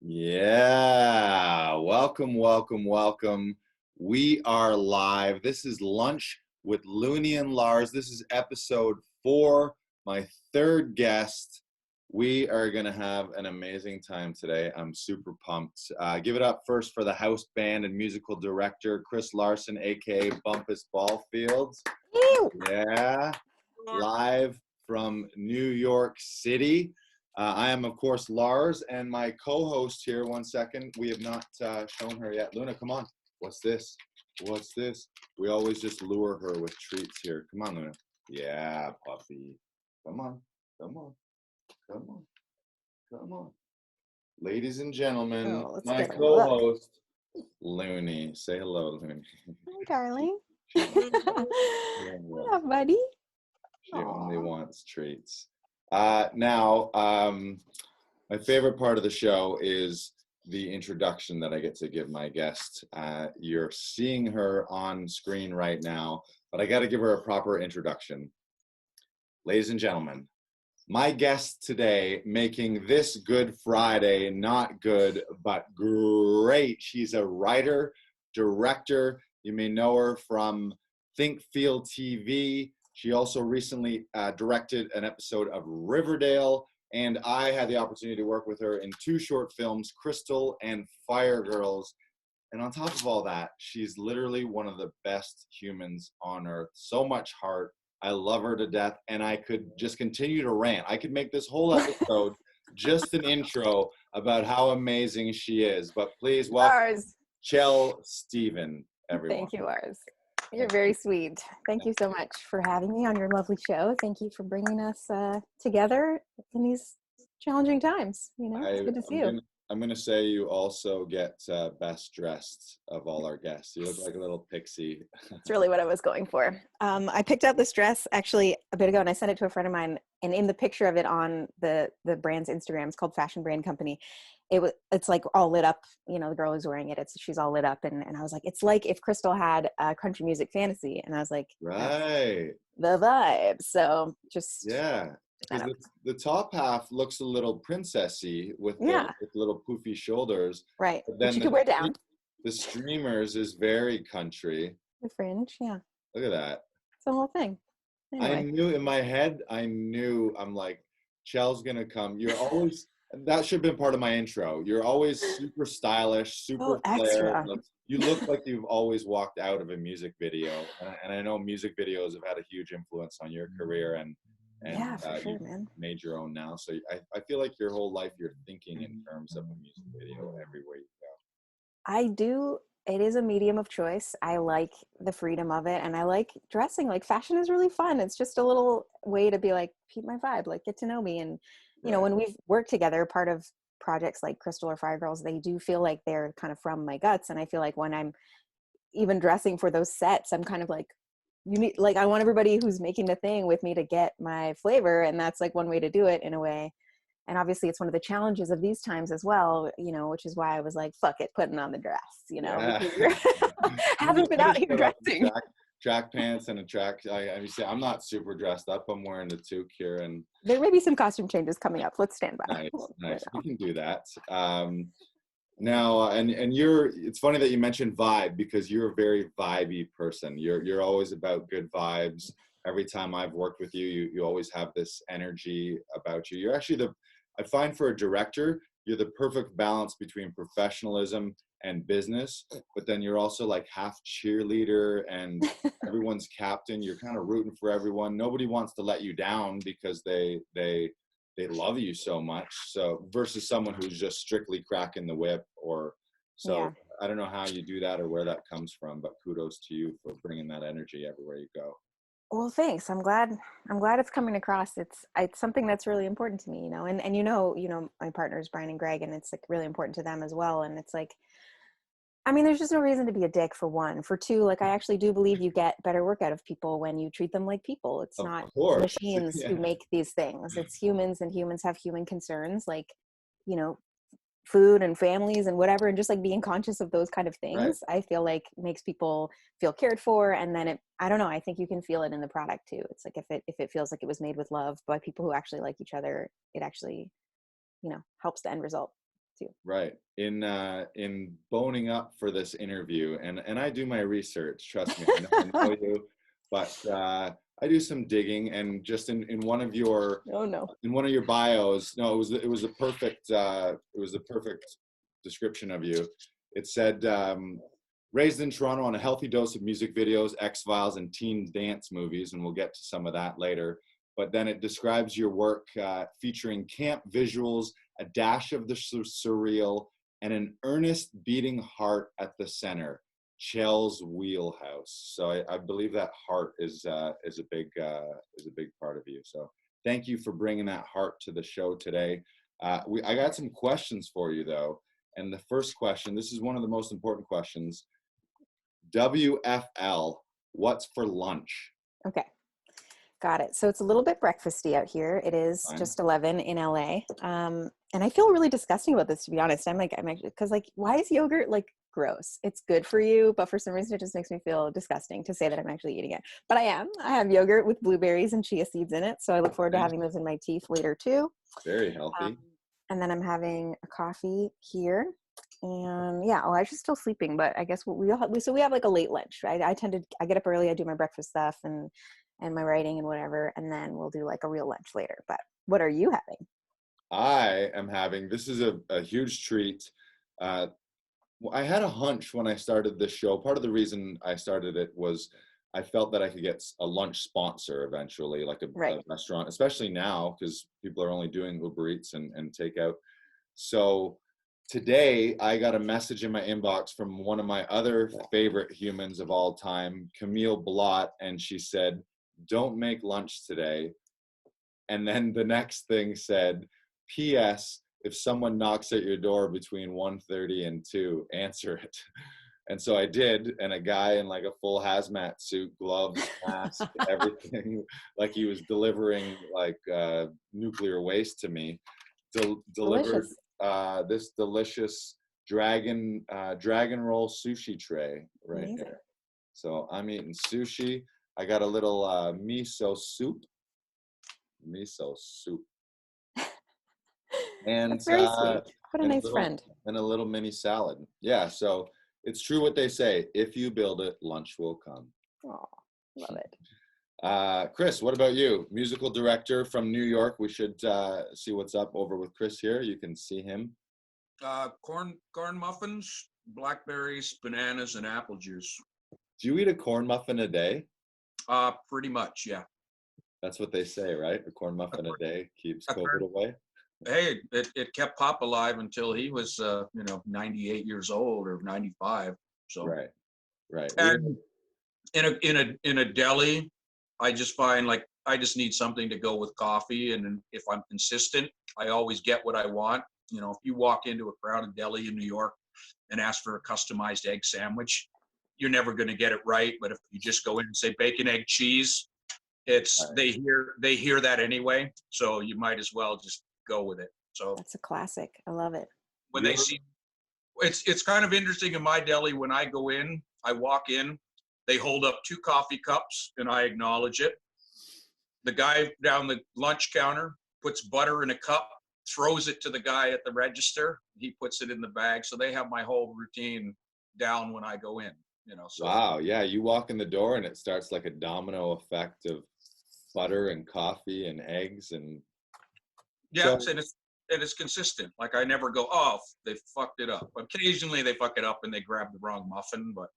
Yeah, welcome, welcome, welcome. We are live. This is Lunch with Looney and Lars. This is episode 4, my third guest. We are going to have an amazing time today. I'm super pumped. Give it up first for the house band and musical director, Chris Larson, aka Bumpus Ballfields. Yeah, live from New York City. I am, of course, Lars, and my co-host here, one second. We have not shown her yet. Luna, come on. What's this? What's this? We always just lure her with treats here. Come on, Luna. Yeah, puppy. Come on. Come on. Come on. Come on. Ladies and gentlemen, my co-host, Looney. Say hello, Looney. Hi, darling. Yeah, What up, buddy? she only wants treats. Now, my favorite part of the show is the introduction that I get to give my guest. You're seeing her on screen right now, but I got to give her a proper introduction. Ladies and gentlemen, my guest today, making this Good Friday not good, but great. She's a writer, director. You may know her from Think Feel TV. She also recently directed an episode of Riverdale, and I had the opportunity to work with her in 2 short films, Crystal and Fire Girls. And on top of all that, she's literally one of the best humans on earth. So much heart. I love her to death, and I could just continue to rant. I could make this whole episode just an intro about how amazing she is. But please welcome Lars. Chell Steven, everyone. Thank you, Lars. You're very sweet. Thank you so much for having me on your lovely show. Thank you for bringing us together in these challenging times. You know, it's good to see you. I'm going to say you also get best dressed of all our guests. You look like a little pixie. It's really what I was going for. I picked out this dress actually a bit ago, and I sent it to a friend of mine. And in the picture of it on the brand's Instagram, it's called Fashion Brand Company. It's like all lit up. You know, the girl who's wearing it. She's all lit up, and I was like, it's like if Crystal had a country music fantasy, and I was like, right, the vibe. So just yeah. Because the top half looks a little princessy with the little poofy shoulders. Right. But then you could wear down. The streamers is very country. The fringe, yeah. Look at that. It's the whole thing. Anyway. I knew in my head, I'm like, Chell's going to come. You're always, that should have been part of my intro. You're always super stylish, super flair. You look like you've always walked out of a music video. And I know music videos have had a huge influence on your career, and yeah, for sure, man. Made your own now. So I feel like your whole life you're thinking in terms of a music video everywhere you go. I do. It is a medium of choice. I like the freedom of it, and I like dressing. Like, fashion is really fun. It's just a little way to be like, keep my vibe, like, get to know me. And you know, when we've worked together, part of projects like Crystal or Fire Girls, they do feel like they're kind of from my guts. And I feel like when I'm even dressing for those sets, I'm kind of like, I want everybody who's making the thing with me to get my flavor, and that's like one way to do it in a way. And obviously it's one of the challenges of these times as well, you know, which is why I was like, fuck it, putting on the dress, you know, because you haven't been out here dressing. Track pants and a track. I'm not super dressed up. I'm wearing the toque here, and there may be some costume changes coming up. Let's stand by. Nice. We can do that. Now, and it's funny that you mentioned vibe, because you're a very vibey person. You're always about good vibes. Every time I've worked with you, you always have this energy about you. You're actually I find for a director, you're the perfect balance between professionalism and business, but then you're also like half cheerleader and everyone's captain. You're kind of rooting for everyone. Nobody wants to let you down because they love you so much. So versus someone who's just strictly cracking the whip I don't know how you do that or where that comes from, but kudos to you for bringing that energy everywhere you go. Well, thanks. I'm glad it's coming across. It's something that's really important to me, you know, and you know, my partners, Brian and Greg, and it's like really important to them as well. And it's like, I mean, there's just no reason to be a dick, for one. For two, like, I actually do believe you get better work out of people when you treat them like people. It's not machines who make these things. It's humans, and humans have human concerns, like, you know, food and families and whatever, and just like being conscious of those kind of things, I feel like makes people feel cared for. And then I don't know, I think you can feel it in the product too. It's like if it feels like it was made with love by people who actually like each other, it actually, you know, helps the end result too. Right. In boning up for this interview, and I do my research, trust me, I know you, but I do some digging, and just in one of your Oh no. in one of your bios, no, it was a perfect description of you. It said, raised in Toronto on a healthy dose of music videos, X-Files, and teen dance movies, and we'll get to some of that later. But then it describes your work featuring camp visuals, a dash of the surreal, and an earnest beating heart at the center. Chell's wheelhouse. So I believe that heart is a big part of you. So thank you for bringing that heart to the show today. I got some questions for you though, and the first question. This is one of the most important questions. WFL. What's for lunch? Okay. Got it. So it's a little bit breakfasty out here. It is Fine. just 11 in LA. And I feel really disgusting about this, to be honest. I'm actually, because like, why is yogurt like gross? It's good for you, but for some reason it just makes me feel disgusting to say that I'm actually eating it. But I am. I have yogurt with blueberries and chia seeds in it. So I look forward to having those in my teeth later too. Very healthy. And then I'm having a coffee here. And yeah, I was just still sleeping, but I guess we have like a late lunch, right? I get up early, I do my breakfast stuff and my writing and whatever, and then we'll do like a real lunch later. But what are you having? I am having, this is a huge treat. I had a hunch when I started this show. Part of the reason I started it was I felt that I could get a lunch sponsor eventually, like a restaurant, especially now because people are only doing Uber Eats and takeout. So today I got a message in my inbox from one of my other favorite humans of all time, Camille Blot, and she said, "Don't make lunch today." And then the next thing said, "P.S. If someone knocks at your door between 1:30 and 2, answer it." And so I did, and a guy in like a full hazmat suit, gloves, mask, everything, like he was delivering like nuclear waste to me, delivered this delicious dragon roll sushi tray right Amazing. here. So I'm eating sushi. I got a little miso soup. And That's very sweet. What a nice friend. And a little mini salad. Yeah, so it's true what they say. If you build it, lunch will come. Oh, love it. Chris, what about you? Musical director from New York. We should see what's up over with Chris here. You can see him. Corn muffins, blackberries, bananas, and apple juice. Do you eat a corn muffin a day? Pretty much, yeah. That's what they say, right? A corn muffin a day keeps COVID away. Hey, it kept Pop alive until he was 98 years old or 95. So right. And in a deli, I just find like I just need something to go with coffee, and if I'm consistent, I always get what I want. You know, if you walk into a crowded deli in New York and ask for a customized egg sandwich, you're never going to get it right. But if you just go in and say bacon, egg, cheese, they hear that anyway. So you might as well just go with it. So that's a classic. I love it. When they see, it's kind of interesting in my deli. When I go in, I walk in, they hold up 2 coffee cups and I acknowledge it. The guy down the lunch counter puts butter in a cup, throws it to the guy at the register. He puts it in the bag. So they have my whole routine down when I go in, So. Wow. Yeah. You walk in the door and it starts like a domino effect of butter and coffee and eggs and. Yeah. So, and it's consistent. Like I never go, oh, they fucked it up. Occasionally they fuck it up and they grab the wrong muffin, but.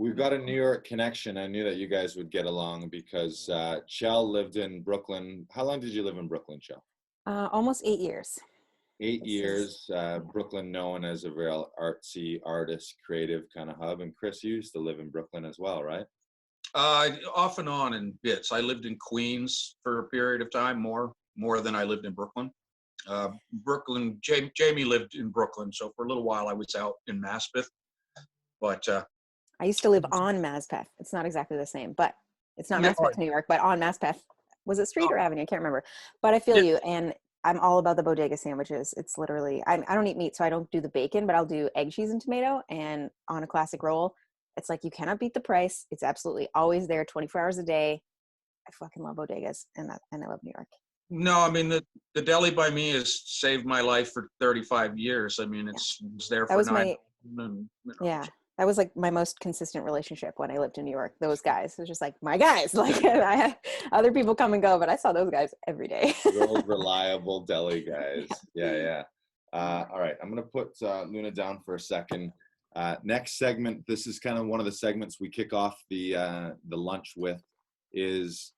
We've got a New York connection. I knew that you guys would get along because Chell lived in Brooklyn. How long did you live in Brooklyn, Chell? Almost 8 years. 8 years. Brooklyn known as a real artsy, artist, creative kind of hub. And Chris, you used to live in Brooklyn as well, right? Off and on in bits. I lived in Queens for a period of time, more than I lived in Brooklyn. Brooklyn, Jamie lived in Brooklyn, so for a little while I was out in Maspeth. But I used to live on Maspeth. It's not exactly the same, but it's not Maspeth, New York, but on Maspeth. Was it street or avenue? I can't remember. But I feel you, and I'm all about the bodega sandwiches. It's literally, I don't eat meat, so I don't do the bacon, but I'll do egg, cheese, and tomato. And on a classic roll, it's like you cannot beat the price. It's absolutely always there, 24 hours a day. I fucking love bodegas, and I love New York. No, I mean the deli by me has saved my life for 35 years. I mean, it's there That for was 9. my, yeah, that was like my most consistent relationship when I lived in New York. Those guys, it was just like my guys. Like I had other people come and go, but I saw those guys every day. Those reliable deli guys. Yeah. All right, I'm gonna put Luna down for a second. Next segment. This is kind of one of the segments we kick off the lunch with. Is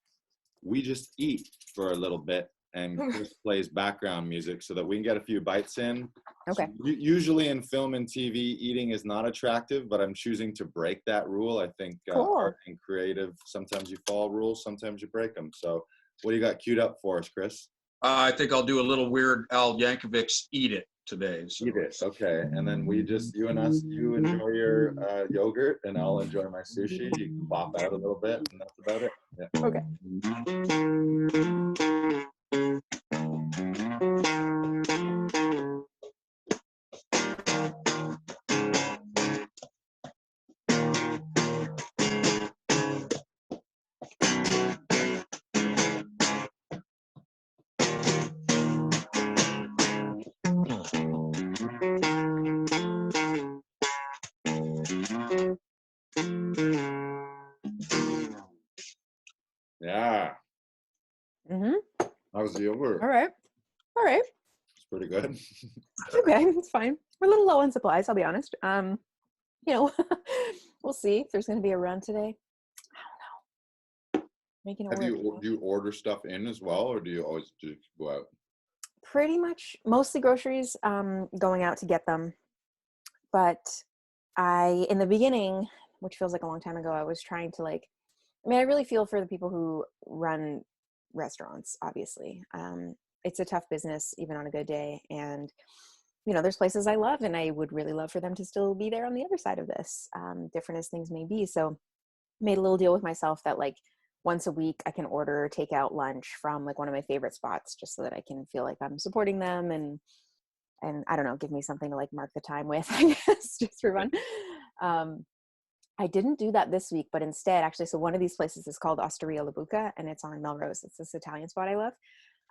we just eat for a little bit, and Chris plays background music so that we can get a few bites in. Okay. So, usually in film and TV, eating is not attractive, but I'm choosing to break that rule. I think Cool. art and creative, sometimes you follow rules, sometimes you break them. So what do you got queued up for us, Chris? I think I'll do a little weird Al Yankovic's "Eat It" today. So. Eat it. Okay. And then you and us, you enjoy your yogurt, and I'll enjoy my sushi. You can pop out a little bit, and that's about it. Yeah. Okay. Yeah. Mm-hmm. How was the yogurt? All right. It's pretty good. Okay, it's fine. We're a little low on supplies, I'll be honest. We'll see if there's going to be a run today. I don't know. Making it work. Do you order stuff in as well, or do you always just go out? Pretty much, mostly groceries. Going out to get them, but in the beginning, which feels like a long time ago, I was trying to I really feel for the people who run restaurants. Obviously, it's a tough business even on a good day, and there's places I love and I would really love for them to still be there on the other side of this, different as things may be. So made a little deal with myself that once a week I can order takeout lunch from one of my favorite spots, just so that I can feel like I'm supporting them, and I don't know, give me something to mark the time with, I guess, just for fun. I didn't do that this week, but instead, actually, so one of these places is called Osteria La Buca, and it's on Melrose. It's this Italian spot I love.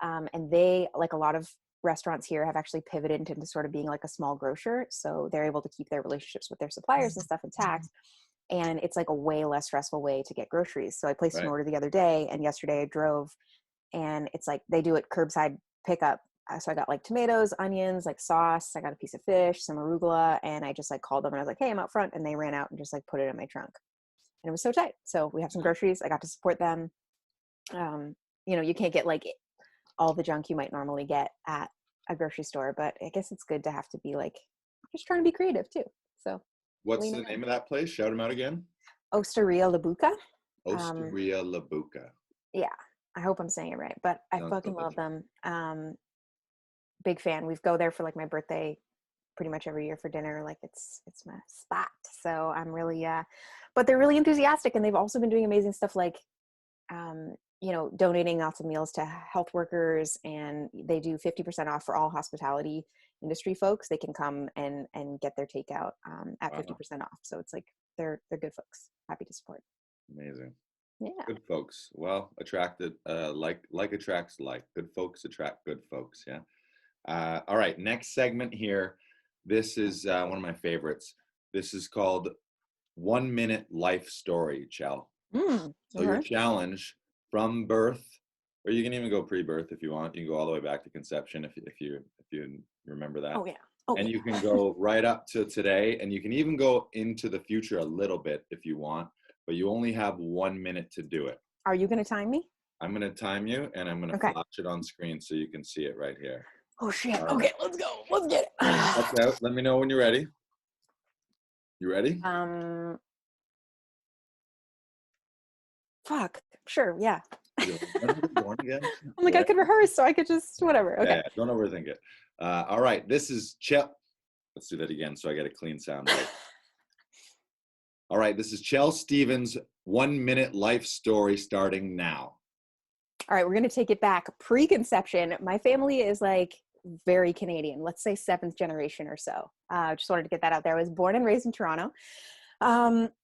And they, like a lot of restaurants here, have actually pivoted into sort of being like a small grocer. So they're able to keep their relationships with their suppliers and stuff intact. And it's a way less stressful way to get groceries. So I placed an order the other day, and yesterday I drove, and it's they do it curbside pickup. So I got tomatoes, onions, sauce. I got a piece of fish, some arugula, and I just called them and I was like, "Hey, I'm out front," and they ran out and just put it in my trunk, and it was so tight. So we have some groceries. I got to support them. You can't get all the junk you might normally get at a grocery store, but I guess it's good to have to be just trying to be creative too. So what's the name of that place? Shout them out again. Osteria La Buca. Osteria La Buca. Yeah, I hope I'm saying it right, but I fucking love them. Big fan. We go there for my birthday pretty much every year for dinner. It's my spot. So I'm really but they're really enthusiastic, and they've also been doing amazing stuff donating lots of meals to health workers, and they do 50% off for all hospitality industry folks. They can come and get their takeout at 50% off. So it's they're good folks. Happy to support. Amazing. Yeah. Good folks. Well, attracted like attracts like. Good folks attract good folks. Yeah. All right, next segment here. This is one of my favorites. This is called 1 Minute Life Story, Chell. So your challenge from birth, or you can even go pre-birth if you want. You can go all the way back to conception if you remember that. Oh yeah. And you can go right up to today, and you can even go into the future a little bit if you want, but you only have 1 minute to do it. Are you going to time me? I'm going to time you, and I'm going to flash it on screen so you can see it right here. Oh shit. Okay, let's go. Let's get it. That's out. Let me know when you're ready. You ready? Fuck. Sure, yeah. I'm I could rehearse, so I could just whatever. Okay. Yeah, don't overthink it. All right, this is Chell. Let's do that again so I get a clean sound right. All right, this is Chell Stevens' 1 minute life story starting now. All right, we're going to take it back. Pre-conception, my family is very Canadian, let's say 7th generation or so. Just wanted to get that out there. I was born and raised in Toronto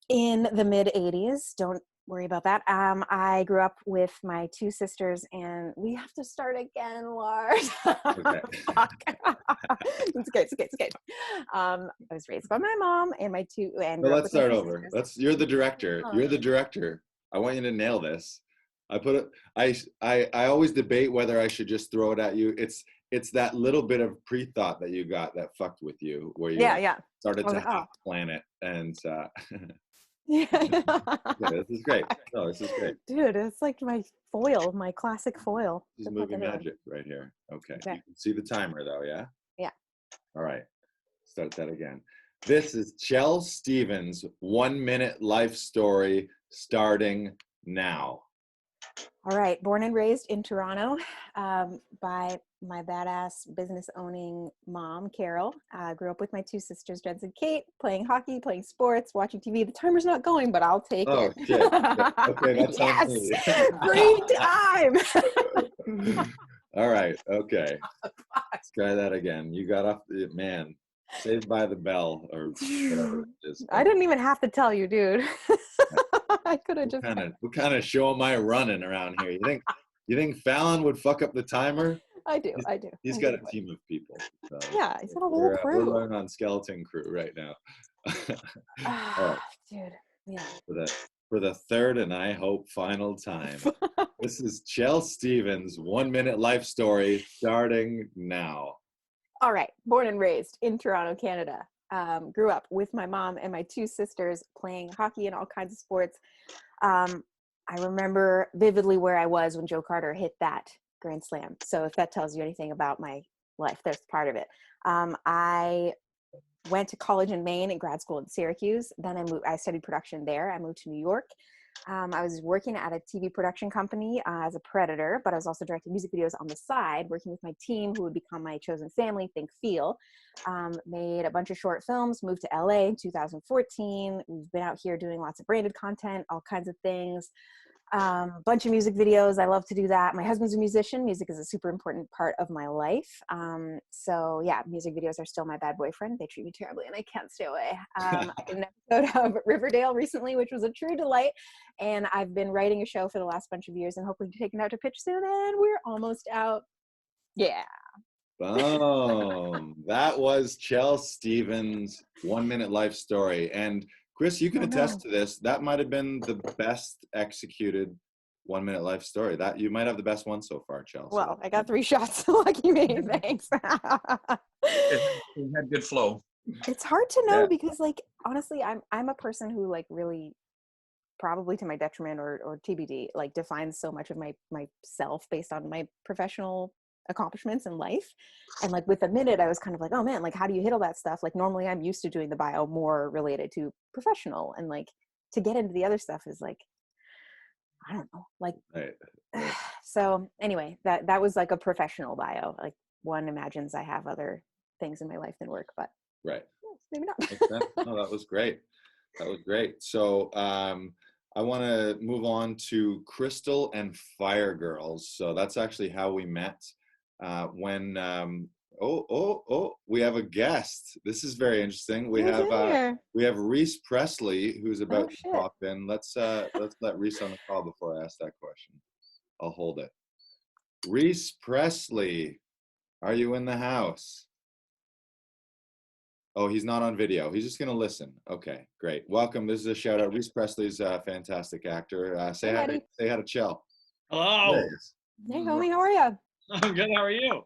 in the mid 80s. Don't worry about that. I grew up with my two sisters, and we have to start again, Lars. Okay. Fuck. It's okay. It's okay. It's okay. I was raised by my mom and my two, and But grew up let's with my start two over. sisters. You're the director. Oh. You're the director. I want you to nail this. I always debate whether I should just throw it at you. It's that little bit of pre-thought that you got that fucked with you, where you Yeah. started I was to like, oh. plan it, and Yeah. yeah, this is great. No, this is great. Dude, it's like my foil, my classic foil. This is to put movie that on. magic right here. Okay. Okay. You can see the timer though, yeah? Yeah. All right. Start that again. This is Chell Stevens' 1 minute life story starting now. All right. Born and raised in Toronto by my badass business owning mom, Carol. Grew up with my two sisters, Jens and Kate, playing hockey, playing sports, watching TV. The timer's not going, but I'll take Oh, it. shit. Okay, that's on me. Free time. All right. Okay. Let's try that again. You got off the man. Saved by the bell or whatever it is. I didn't even have to tell you, dude. I could have just. What kind of show am I running around here? You think Fallon would fuck up the timer? I do. He's got a team of people. So Yeah, he's got a whole we're crew. running on skeleton crew right now. All right. Dude, yeah. For the third and I hope final time. This is Chell Stevens' 1 minute life story starting now. All right. Born and raised in Toronto, Canada. Grew up with my mom and my two sisters playing hockey and all kinds of sports. I remember vividly where I was when Joe Carter hit that grand slam. So if that tells you anything about my life, that's part of it. I went to college in Maine and grad school in Syracuse. Then I studied production there. I moved to New York. I was working at a TV production company as a predator, but I was also directing music videos on the side, working with my team, who would become my chosen family, Think Feel. Made a bunch of short films, moved to LA in 2014. We've been out here doing lots of branded content, all kinds of things. Bunch of music videos. I love to do that. My husband's a musician. Music is a super important part of my life. So yeah, music videos are still my bad boyfriend. They treat me terribly and I can't stay away. I did an episode of Riverdale recently, which was a true delight. And I've been writing a show for the last bunch of years and hoping to take it out to pitch soon. And we're almost out. Yeah. Boom. That was Chell Stevens' 1 minute life story. And Chris, you can attest to this. That might have been the best executed 1 minute life story. That you might have the best one so far, Chell. Well, I got 3 shots. Lucky me. Thanks. It had good flow. It's hard to know because, like, honestly, I'm a person who, like, really, probably to my detriment or TBD, like, defines so much of myself based on my professional accomplishments in life. And like with a minute, I was kind of like, oh man, like how do you hit all that stuff? Like normally I'm used to doing the bio more related to professional, and like to get into the other stuff is like, I don't know, like Right. So anyway, that was like a professional bio. Like one imagines I have other things in my life than work, but Right. maybe not. No, that was great. That was great. So I want to move on to Crystal and Fire Girls. So that's actually how we met. When we have a guest. This is very interesting. We have Reese Presley who's about to pop in. Let's let Reese on the call before I ask that question. I'll hold it. Reese Presley, are you in the house? Oh, he's not on video. He's just gonna listen. Okay, great. Welcome. This is a shout out. Reese Presley's a fantastic actor. Say hi to Chell. Hello. Hey, homie, how are you? I'm good. How are you?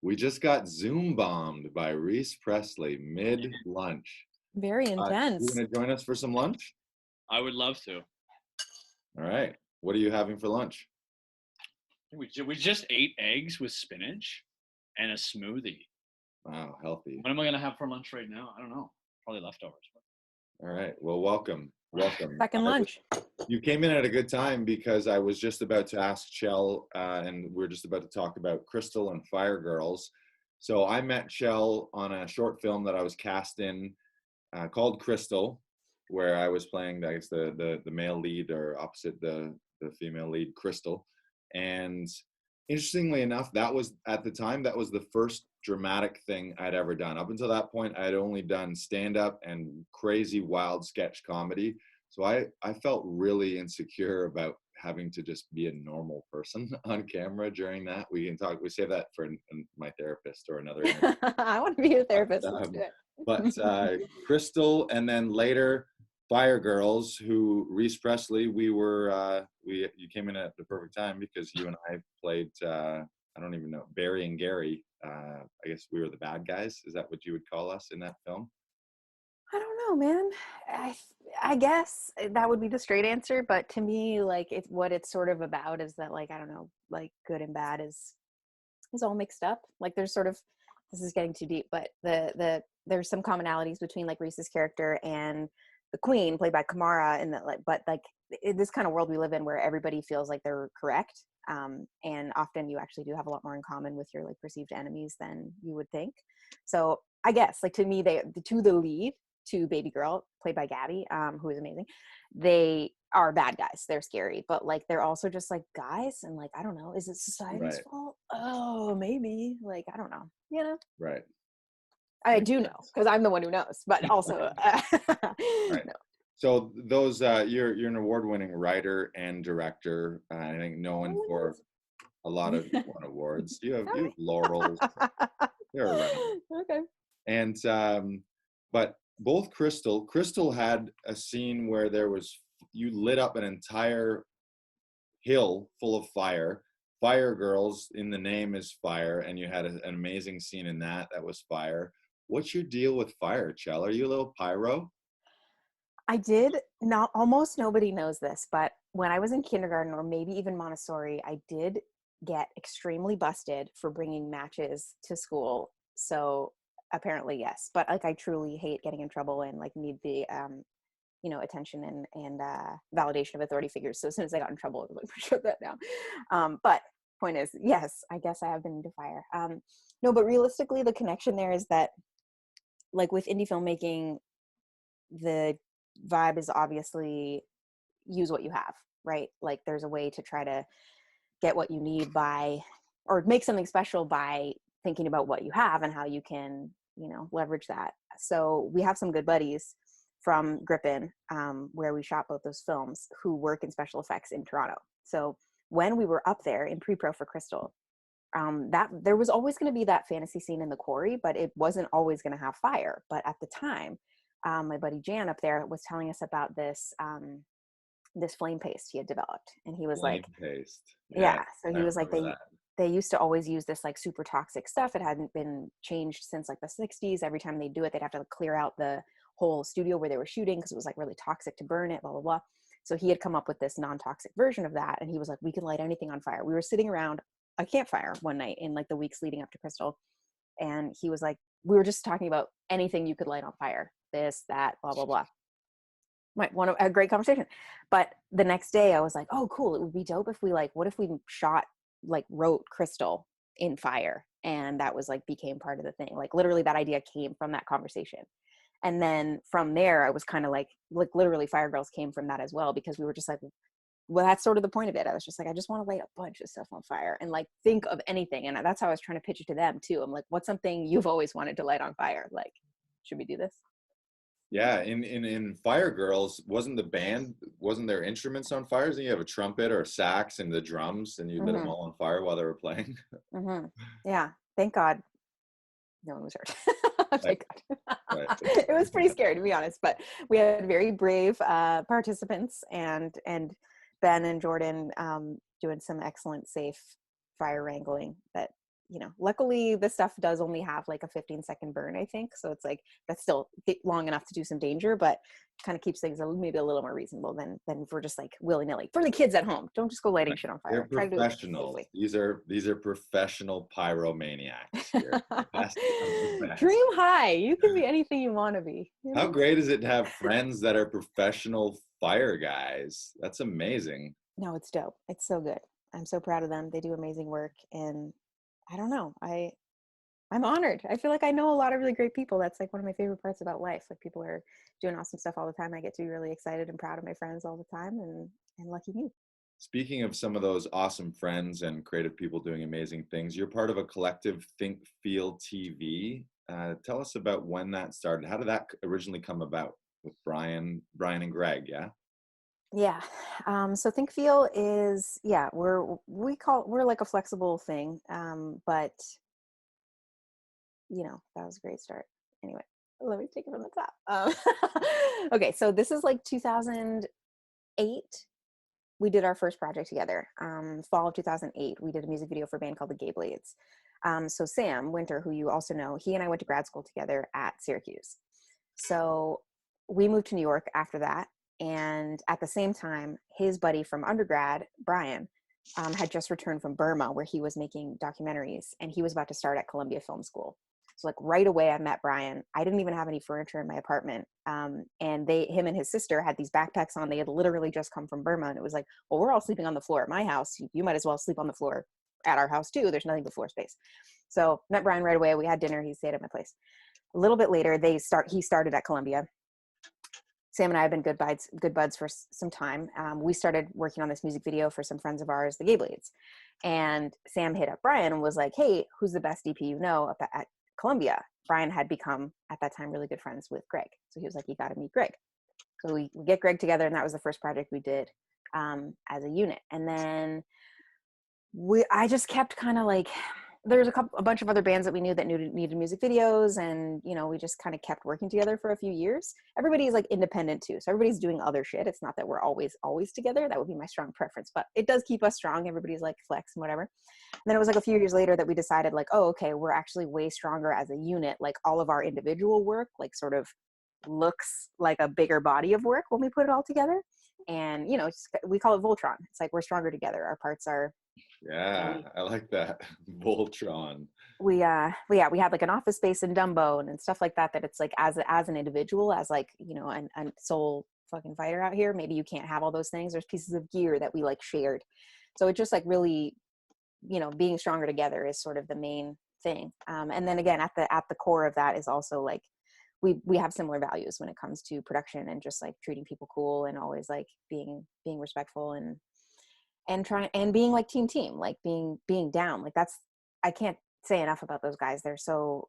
We just got Zoom bombed by Reese Presley mid lunch. Very intense. You gonna join us for some lunch? I would love to. All right. What are you having for lunch? We just ate eggs with spinach and a smoothie. Wow, healthy. What am I gonna have for lunch right now? I don't know. Probably leftovers. All right. Well, welcome. Second lunch. You came in at a good time because I was just about to ask Chell, and we're just about to talk about Crystal and Fire Girls. So I met Chell on a short film that I was cast in called Crystal, where I was playing, I guess, the male lead or opposite the female lead, Crystal. And interestingly enough, that was at the time, that was the first dramatic thing I'd ever done. Up until that point, I'd only done stand-up and crazy wild sketch comedy. So I felt really insecure about having to just be a normal person on camera during that. We can talk, we save that for my therapist or another interview. I want to be your therapist. Let's do it. But Crystal, and then later Fire Girls, who Reese Presley, you came in at the perfect time because you and I played, I don't even know, Barry and Gary. I guess we were the bad guys. Is that what you would call us in that film? I don't know, man. I guess that would be the straight answer, but to me, like, what it's sort of about is that, like, I don't know, like, good and bad is all mixed up. Like, there's sort of, this is getting too deep, but there's some commonalities between, like, Reese's character and the Queen, played by Kamara, in that, like, but like in this kind of world we live in where everybody feels like they're correct, and often you actually do have a lot more in common with your, like, perceived enemies than you would think. So I guess, like, to me, the lead, to Baby Girl, played by Gabby, who is amazing, they are bad guys. They're scary, but, like, they're also just, like, guys, and, like, I don't know, is it society's fault? Oh, maybe. Like, I don't know. You know? Right. I do know because I'm the one who knows, but also Right. no. So those you're an award-winning writer and director. I think known for a lot of won awards. You have laurels. You're around. Okay. And but both Crystal had a scene where you lit up an entire hill full of fire. Fire Girls, in the name, is fire, and you had an amazing scene in that was fire. What's your deal with fire, Chell? Are you a little pyro? I did not, almost nobody knows this, but when I was in kindergarten or maybe even Montessori, I did get extremely busted for bringing matches to school. So apparently, yes, but, like, I truly hate getting in trouble and, like, need the attention and validation of authority figures. So as soon as I got in trouble, I was like, shut that down. But point is, yes, I guess I have been into fire. No, but realistically, the connection there is that, like, with indie filmmaking, the vibe is obviously use what you have, right? Like, there's a way to try to get what you need or make something special by thinking about what you have and how you can, leverage that. So we have some good buddies from Griffin, where we shot both those films, who work in special effects in Toronto. So when we were up there in pre-pro for Crystal, that there was always going to be that fantasy scene in the quarry, but it wasn't always going to have fire. But at the time, my buddy Jan up there was telling us about this this flame paste he had developed, and he was Flame like, paste. yeah. So he I was like, remember they used to always use this, like, super toxic stuff. It hadn't been changed since, like, the 60s. Every time they do it, they'd have to, like, clear out the whole studio where they were shooting because it was, like, really toxic to burn it, blah, blah, blah. So he had come up with this non-toxic version of that, and he was like, we can light anything on fire. We were sitting around a campfire one night in, like, the weeks leading up to Crystal, and he was like, we were just talking about anything you could light on fire, this, that, blah, blah, blah. Might want a great conversation. But the next day I was like, oh, cool, it would be dope if we, like, what if we wrote Crystal in fire, and that was, like, became part of the thing. Like, literally that idea came from that conversation. And then from there I was kind of like literally Fire Girls came from that as well, because we were just like, well, that's sort of the point of it. I was just like, I just want to light a bunch of stuff on fire and, like, think of anything. And that's how I was trying to pitch it to them too. I'm like, what's something you've always wanted to light on fire? Like, should we do this? Yeah, in Fire Girls, wasn't there instruments on fires? And you have a trumpet or a sax and the drums, and you lit them all on fire while they were playing. Yeah, thank God no one was hurt. Thank God. Right. It was pretty scary, to be honest, but we had very brave participants, and Ben and Jordan doing some excellent safe fire wrangling that, luckily the stuff does only have, like, a 15-second burn, I think. So it's like, that's still long enough to do some danger, but kind of keeps things maybe a little more reasonable than if we're just, like, willy-nilly. For the kids at home, don't just go lighting shit on fire. They're professionals. These are professional pyromaniacs here. Dream high. You can be anything you want to be. How great is it to have friends that are professional fire guys? That's amazing. No, it's dope. It's so good. I'm so proud of them. They do amazing work, and I don't know. I'm honored. I feel like I know a lot of really great people. That's, like, one of my favorite parts about life. Like, people are doing awesome stuff all the time. I get to be really excited and proud of my friends all the time, and lucky me. Speaking of some of those awesome friends and creative people doing amazing things, you're part of a collective, Think Feel TV. Tell us about when that started. How did that originally come about? with Brian and Greg. Yeah. Yeah. So think feel is, yeah, we're like a flexible thing. But that was a great start. Anyway, let me take it from the top. Okay. So this is like 2008. We did our first project together. Fall of 2008, we did a music video for a band called the Gay Blades. So Sam Winter, who you also know, he and I went to grad school together at Syracuse. So we moved to New York after that. And at the same time, his buddy from undergrad, Brian, had just returned from Burma, where he was making documentaries, and he was about to start at Columbia Film School. So like right away, I met Brian. I didn't even have any furniture in my apartment. And him and his sister had these backpacks on. They had literally just come from Burma. And it was like, well, we're all sleeping on the floor at my house. You might as well sleep on the floor at our house too. There's nothing but floor space. So met Brian right away. We had dinner. He stayed at my place. A little bit later, he started at Columbia. Sam and I have been good buds for some time. We started working on this music video for some friends of ours, the Gay Blades. And Sam hit up Brian and was like, hey, who's the best DP you know up at Columbia? Brian had become, at that time, really good friends with Greg. So he was like, you got to meet Greg. So we get Greg together, and that was the first project we did as a unit. And then I just kept kind of like, there's a bunch of other bands that we knew that needed music videos, and we just kind of kept working together for a few years. Everybody's like independent too, so everybody's doing other shit. It's not that we're always together. That would be my strong preference, but it does keep us strong. Everybody's like flex and whatever. And then it was like a few years later that we decided like, oh, okay, we're actually way stronger as a unit. Like all of our individual work like sort of looks like a bigger body of work when we put it all together. And we call it Voltron. It's like we're stronger together. Our parts are. Yeah, I like that. Voltron. We had like an office space in Dumbo and stuff like that it's like as an individual, as like a soul fucking fighter out here, maybe you can't have all those things. There's pieces of gear that we like shared, so it just like really being stronger together is sort of the main thing. And then again, at the core of that is also like we have similar values when it comes to production and just like treating people cool and always like being respectful and trying and being like team, like being down. Like I can't say enough about those guys. They're so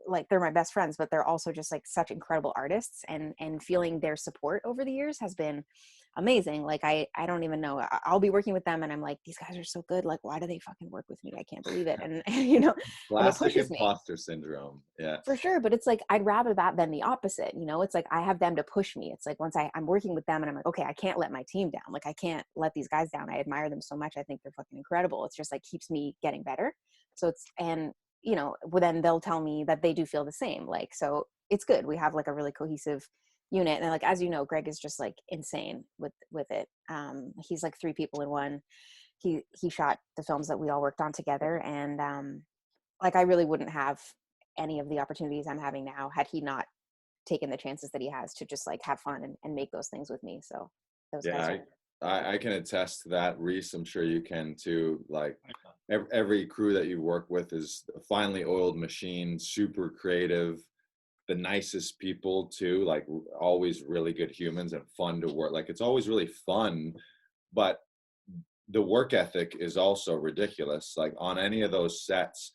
like, they're my best friends, but they're also just like such incredible artists, and feeling their support over the years has been amazing. Like I don't even know, I'll be working with them and I'm like, these guys are so good. Like, why do they fucking work with me? I can't believe it. And and it Classic pushes me. imposter syndrome. Yeah. For sure. But it's like, I'd rather that than the opposite. It's like, I have them to push me. It's like, once I'm working with them and I'm like, okay, I can't let my team down. Like, I can't let these guys down. I admire them so much. I think they're fucking incredible. It's just like keeps me getting better. So well, then they'll tell me that they do feel the same. Like, so it's good. We have like a really cohesive unit. And like, as you know, Greg is just like insane with it. He's like three people in one. He shot the films that we all worked on together. And like, I really wouldn't have any of the opportunities I'm having now had he not taken the chances that he has to just like have fun and make those things with me. So those guys I can attest to that. Reese, I'm sure you can too. Like every crew that you work with is a finely oiled machine, super creative, the nicest people too, like always really good humans and fun to work. Like it's always really fun, but the work ethic is also ridiculous. Like on any of those sets,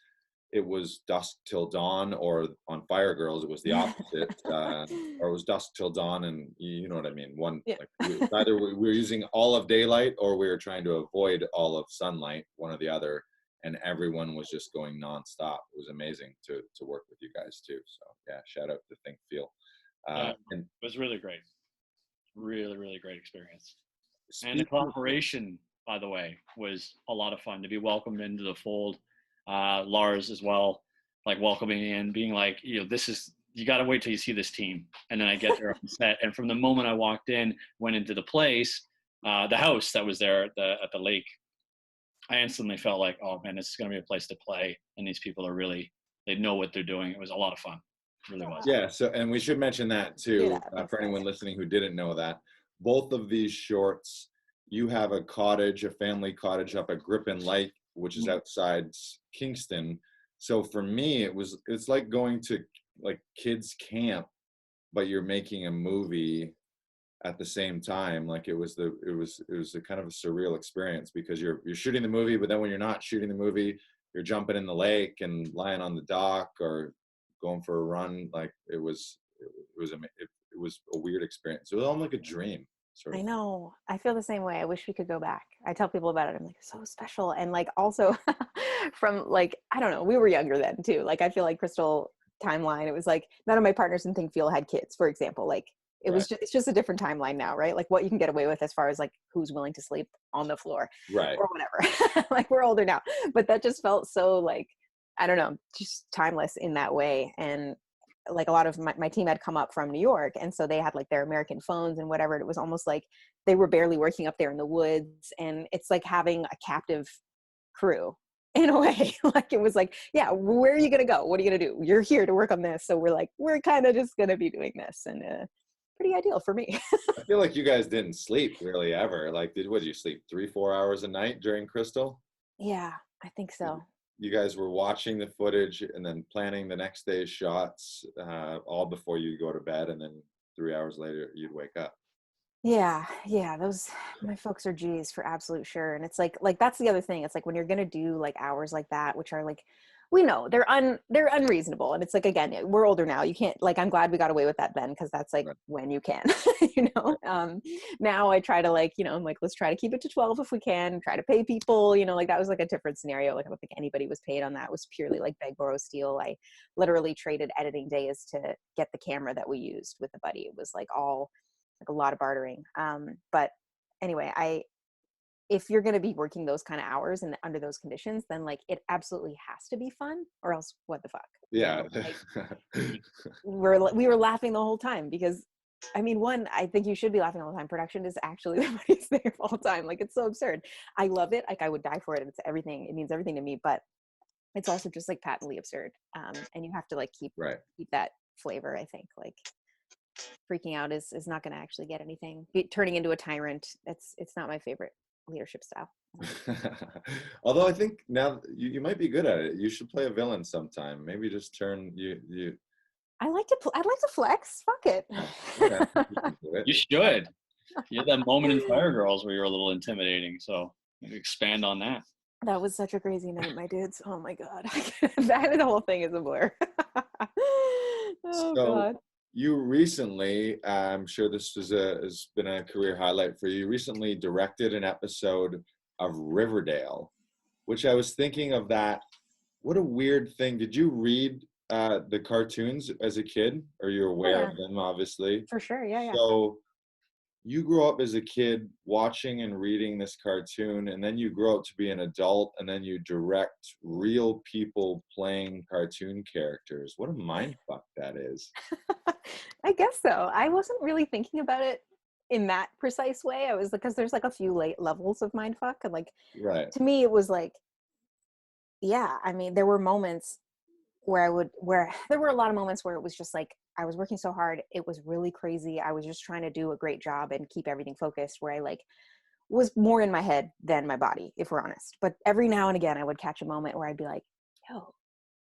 it was dusk till dawn, or on Fire Girls, it was the opposite, or it was dusk till dawn, and you know what I mean. Like either we were using all of daylight or we were trying to avoid all of sunlight, one or the other, and everyone was just going nonstop. It was amazing to work with you guys too. So yeah, shout out to Think Feel. And it was really great, really, really great experience. And the collaboration, by the way, was a lot of fun to be welcomed into the fold. Lars as well, like welcoming in, being like, you got to wait till you see this team. And then I get there on set, and from the moment I walked in, went into the place, the house that was there at the lake, I instantly felt like, oh man, this is going to be a place to play. And these people are really, they know what they're doing. It was a lot of fun. It really was. Yeah. So, and we should mention that too, for anyone listening who didn't know that. Both of these shorts, you have a family cottage up at Griffin Lake, which is outside Kingston. So for me, it's like going to like kids camp, but you're making a movie at the same time. Like it was a kind of a surreal experience, because you're shooting the movie, but then when you're not shooting the movie, you're jumping in the lake and lying on the dock or going for a run. Like it was it was a weird experience. It was almost like a dream, sort I of. know. I feel the same way. I wish we could go back. I tell people about it. I'm like, so special. And like also from like, I don't know, we were younger then too. Like I feel like Crystal timeline, it was like none of my partners in Think Feel had kids, for example. Like it was just, it's just a different timeline now, right? Like what you can get away with as far as like who's willing to sleep on the floor Right. or whatever. Like we're older now. But that just felt so like, I don't know, just timeless in that way. And like a lot of my team had come up from New York, and so they had like their American phones and whatever. It was almost like they were barely working up there in the woods, and it's like having a captive crew in a way. Like it was like, yeah, where are you gonna go? What are you gonna do? You're here to work on this, so we're like, we're kind of just gonna be doing this, and pretty ideal for me. I feel like you guys didn't sleep really ever. Like, did you sleep 3-4 hours a night during Crystal? Yeah, I think so. You guys were watching the footage and then planning the next day's shots, all before you go to bed, and then 3 hours later you'd wake up. Yeah, those my folks are G's for absolute sure. And it's like that's the other thing. It's like when you're gonna do like hours like that, which are like, we know they're unreasonable. And it's like, again, we're older now. You can't, like, I'm glad we got away with that then, because that's like Right. when you can, you know. Now I try to, like, you know, I'm like, let's try to keep it to 12 if we can, try to pay people, you know, like that was like a different scenario. Like I don't think anybody was paid on that. It was purely like beg, borrow, steal. I literally traded editing days to get the camera that we used with the buddy. It was like all like a lot of bartering. But anyway, if you're going to be working those kind of hours and under those conditions, then like it absolutely has to be fun, or else what the fuck? Yeah. You know, like, we were laughing the whole time because, I mean, one, I think you should be laughing all the time. Production is actually the funniest thing of all time. Like it's so absurd. I love it. Like I would die for it. It's everything. It means everything to me. But it's also just like patently absurd. And you have to like keep that flavor. I think like freaking out is not going to actually get anything. Turning into a tyrant, it's not my favorite leadership style. Although I think now you might be good at it. You should play a villain sometime. Maybe just turn you. I'd like to flex. Fuck it. Yeah, you can do it. You should. You had that moment in Fire Girls where you were a little intimidating, so maybe expand on that. That was such a crazy night, my dudes. Oh my god, that the whole thing is a blur. Oh god. You recently, I'm sure this has been a career highlight for you. You recently directed an episode of Riverdale, which I was thinking of that. What a weird thing. Did you read the cartoons as a kid? Or you're aware of them, obviously? For sure, yeah. So you grew up as a kid watching and reading this cartoon, and then you grow up to be an adult, and then you direct real people playing cartoon characters. What a mindfuck that is. I guess so. I wasn't really thinking about it in that precise way. I was, because there's like a few late levels of mindfuck, and like, to me it was like, yeah, I mean, there were moments where there were a lot of moments where it was just like I was working so hard, it was really crazy. I was just trying to do a great job and keep everything focused, where I like was more in my head than my body, if we're honest. But every now and again I would catch a moment where I'd be like, yo,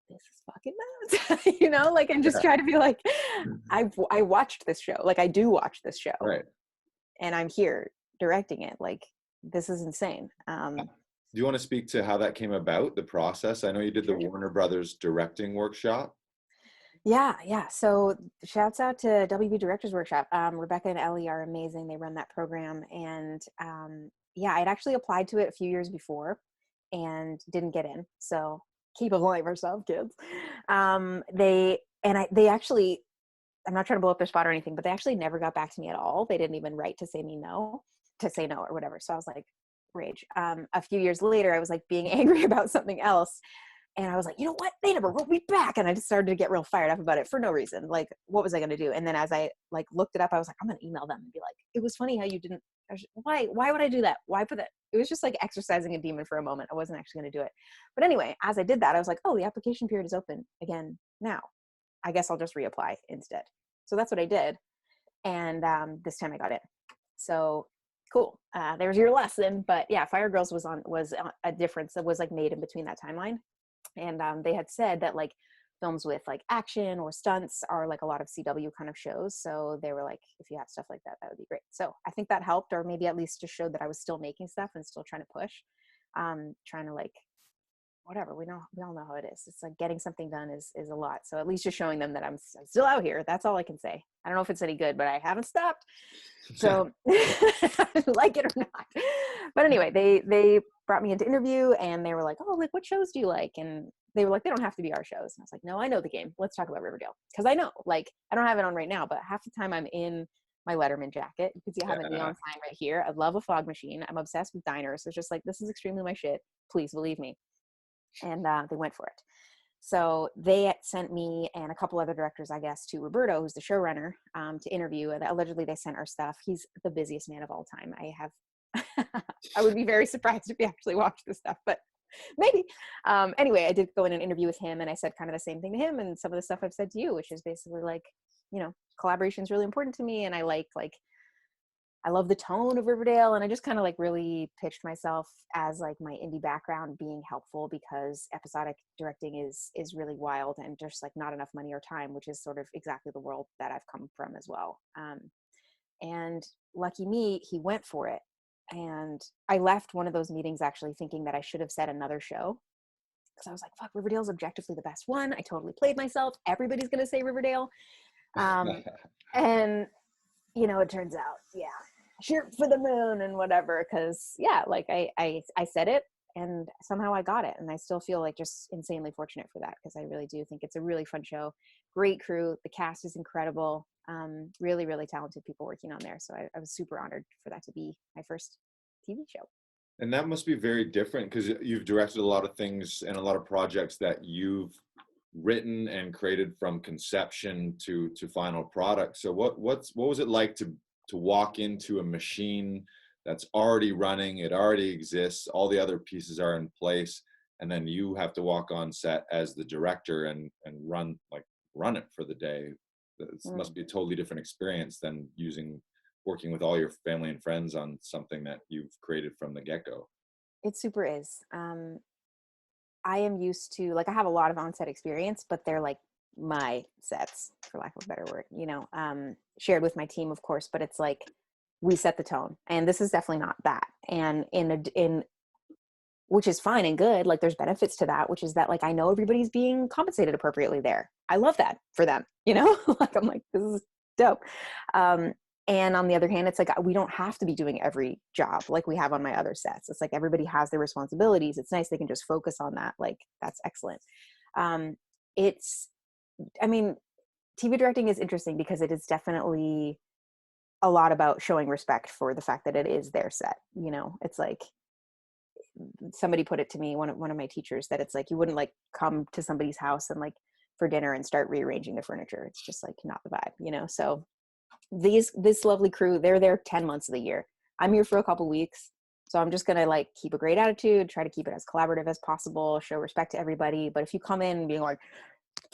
this is fucking nuts. You know, like, and just try to be like, I watched this show. Like I do watch this show. Right. And I'm here directing it. Like, this is insane. Do you want to speak to how that came about, the process? I know you did the Warner Brothers directing workshop. Yeah. So shouts out to WB Directors Workshop. Rebecca and Ellie are amazing. They run that program. And I'd actually applied to it a few years before and didn't get in. So keep applying for stuff, kids. They actually, I'm not trying to blow up their spot or anything, but they actually never got back to me at all. They didn't even write to say no or whatever. So I was like, rage. A few years later, I was like being angry about something else. And I was like, you know what? They never wrote me back. And I just started to get real fired up about it for no reason. Like, what was I going to do? And then as I like looked it up, I was like, I'm going to email them and be like, it was funny how you didn't, why would I do that? Why put that? It was just like exercising a demon for a moment. I wasn't actually going to do it. But anyway, as I did that, I was like, oh, the application period is open again now. I guess I'll just reapply instead. So that's what I did. And this time I got in. So cool. There's your lesson. But yeah, Fire Girls was a difference that was like made in between that timeline. And they had said that like films with like action or stunts are like a lot of CW kind of shows. So they were like, if you have stuff like that, that would be great. So I think that helped, or maybe at least just showed that I was still making stuff and still trying to push, trying to like whatever, we all know how it is. It's like getting something done is a lot. So at least just showing them that I'm still out here. That's all I can say. I don't know if it's any good, but I haven't stopped. So like it or not. But anyway, they brought me into interview and they were like, oh, like what shows do you like? And they were like, they don't have to be our shows. And I was like, no, I know the game. Let's talk about Riverdale. Because I know, like, I don't have it on right now, but half the time I'm in my Letterman jacket. You can see I have a neon sign right here. I love a fog machine. I'm obsessed with diners. It's just like, this is extremely my shit. Please believe me. And they went for it. So they sent me and a couple other directors, I guess, to Roberto, who's the showrunner, to interview. And allegedly they sent our stuff. He's the busiest man of all time. I would be very surprised if he actually watched this stuff, but maybe. Anyway, I did go in an interview with him and I said kind of the same thing to him and some of the stuff I've said to you, which is basically like, you know, collaboration is really important to me. And I I love the tone of Riverdale. And I just kind of like really pitched myself as like my indie background being helpful because episodic directing is really wild and just like not enough money or time, which is sort of exactly the world that I've come from as well. And lucky me, he went for it. And I left one of those meetings actually thinking that I should have said another show because I was like, fuck, Riverdale's objectively the best one. I totally played myself. Everybody's going to say Riverdale. And, you know, it turns out, yeah, shoot for the moon and whatever. Cause yeah, like I said it and somehow I got it. And I still feel like just insanely fortunate for that. Cause I really do think it's a really fun show. Great crew. The cast is incredible. Really, really talented people working on there. So I was super honored for that to be my first TV show. And that must be very different because you've directed a lot of things and a lot of projects that you've written and created from conception to final product. So what was it like to walk into a machine that's already running, it already exists, all the other pieces are in place, and then you have to walk on set as the director and run it for the day? It must be a totally different experience than working with all your family and friends on something that you've created from the get-go. It super is. I am used to, like, I have a lot of on-set experience, but they're like my sets, for lack of a better word, you know, shared with my team, of course, but it's like, we set the tone and this is definitely not that. And in which is fine and good. Like there's benefits to that, which is that like, I know everybody's being compensated appropriately there. I love that for them, you know, like, I'm like, this is dope. And on the other hand, it's like, we don't have to be doing every job like we have on my other sets. It's like, everybody has their responsibilities. It's nice. They can just focus on that. Like, that's excellent. TV directing is interesting because it is definitely a lot about showing respect for the fact that it is their set. You know, it's like, somebody put it to me, one of my teachers, that it's like, you wouldn't like come to somebody's house and like for dinner and start rearranging the furniture. It's just like not the vibe, you know? So this lovely crew, they're there 10 months of the year. I'm here for a couple weeks. So I'm just going to like keep a great attitude, try to keep it as collaborative as possible, show respect to everybody. But if you come in being like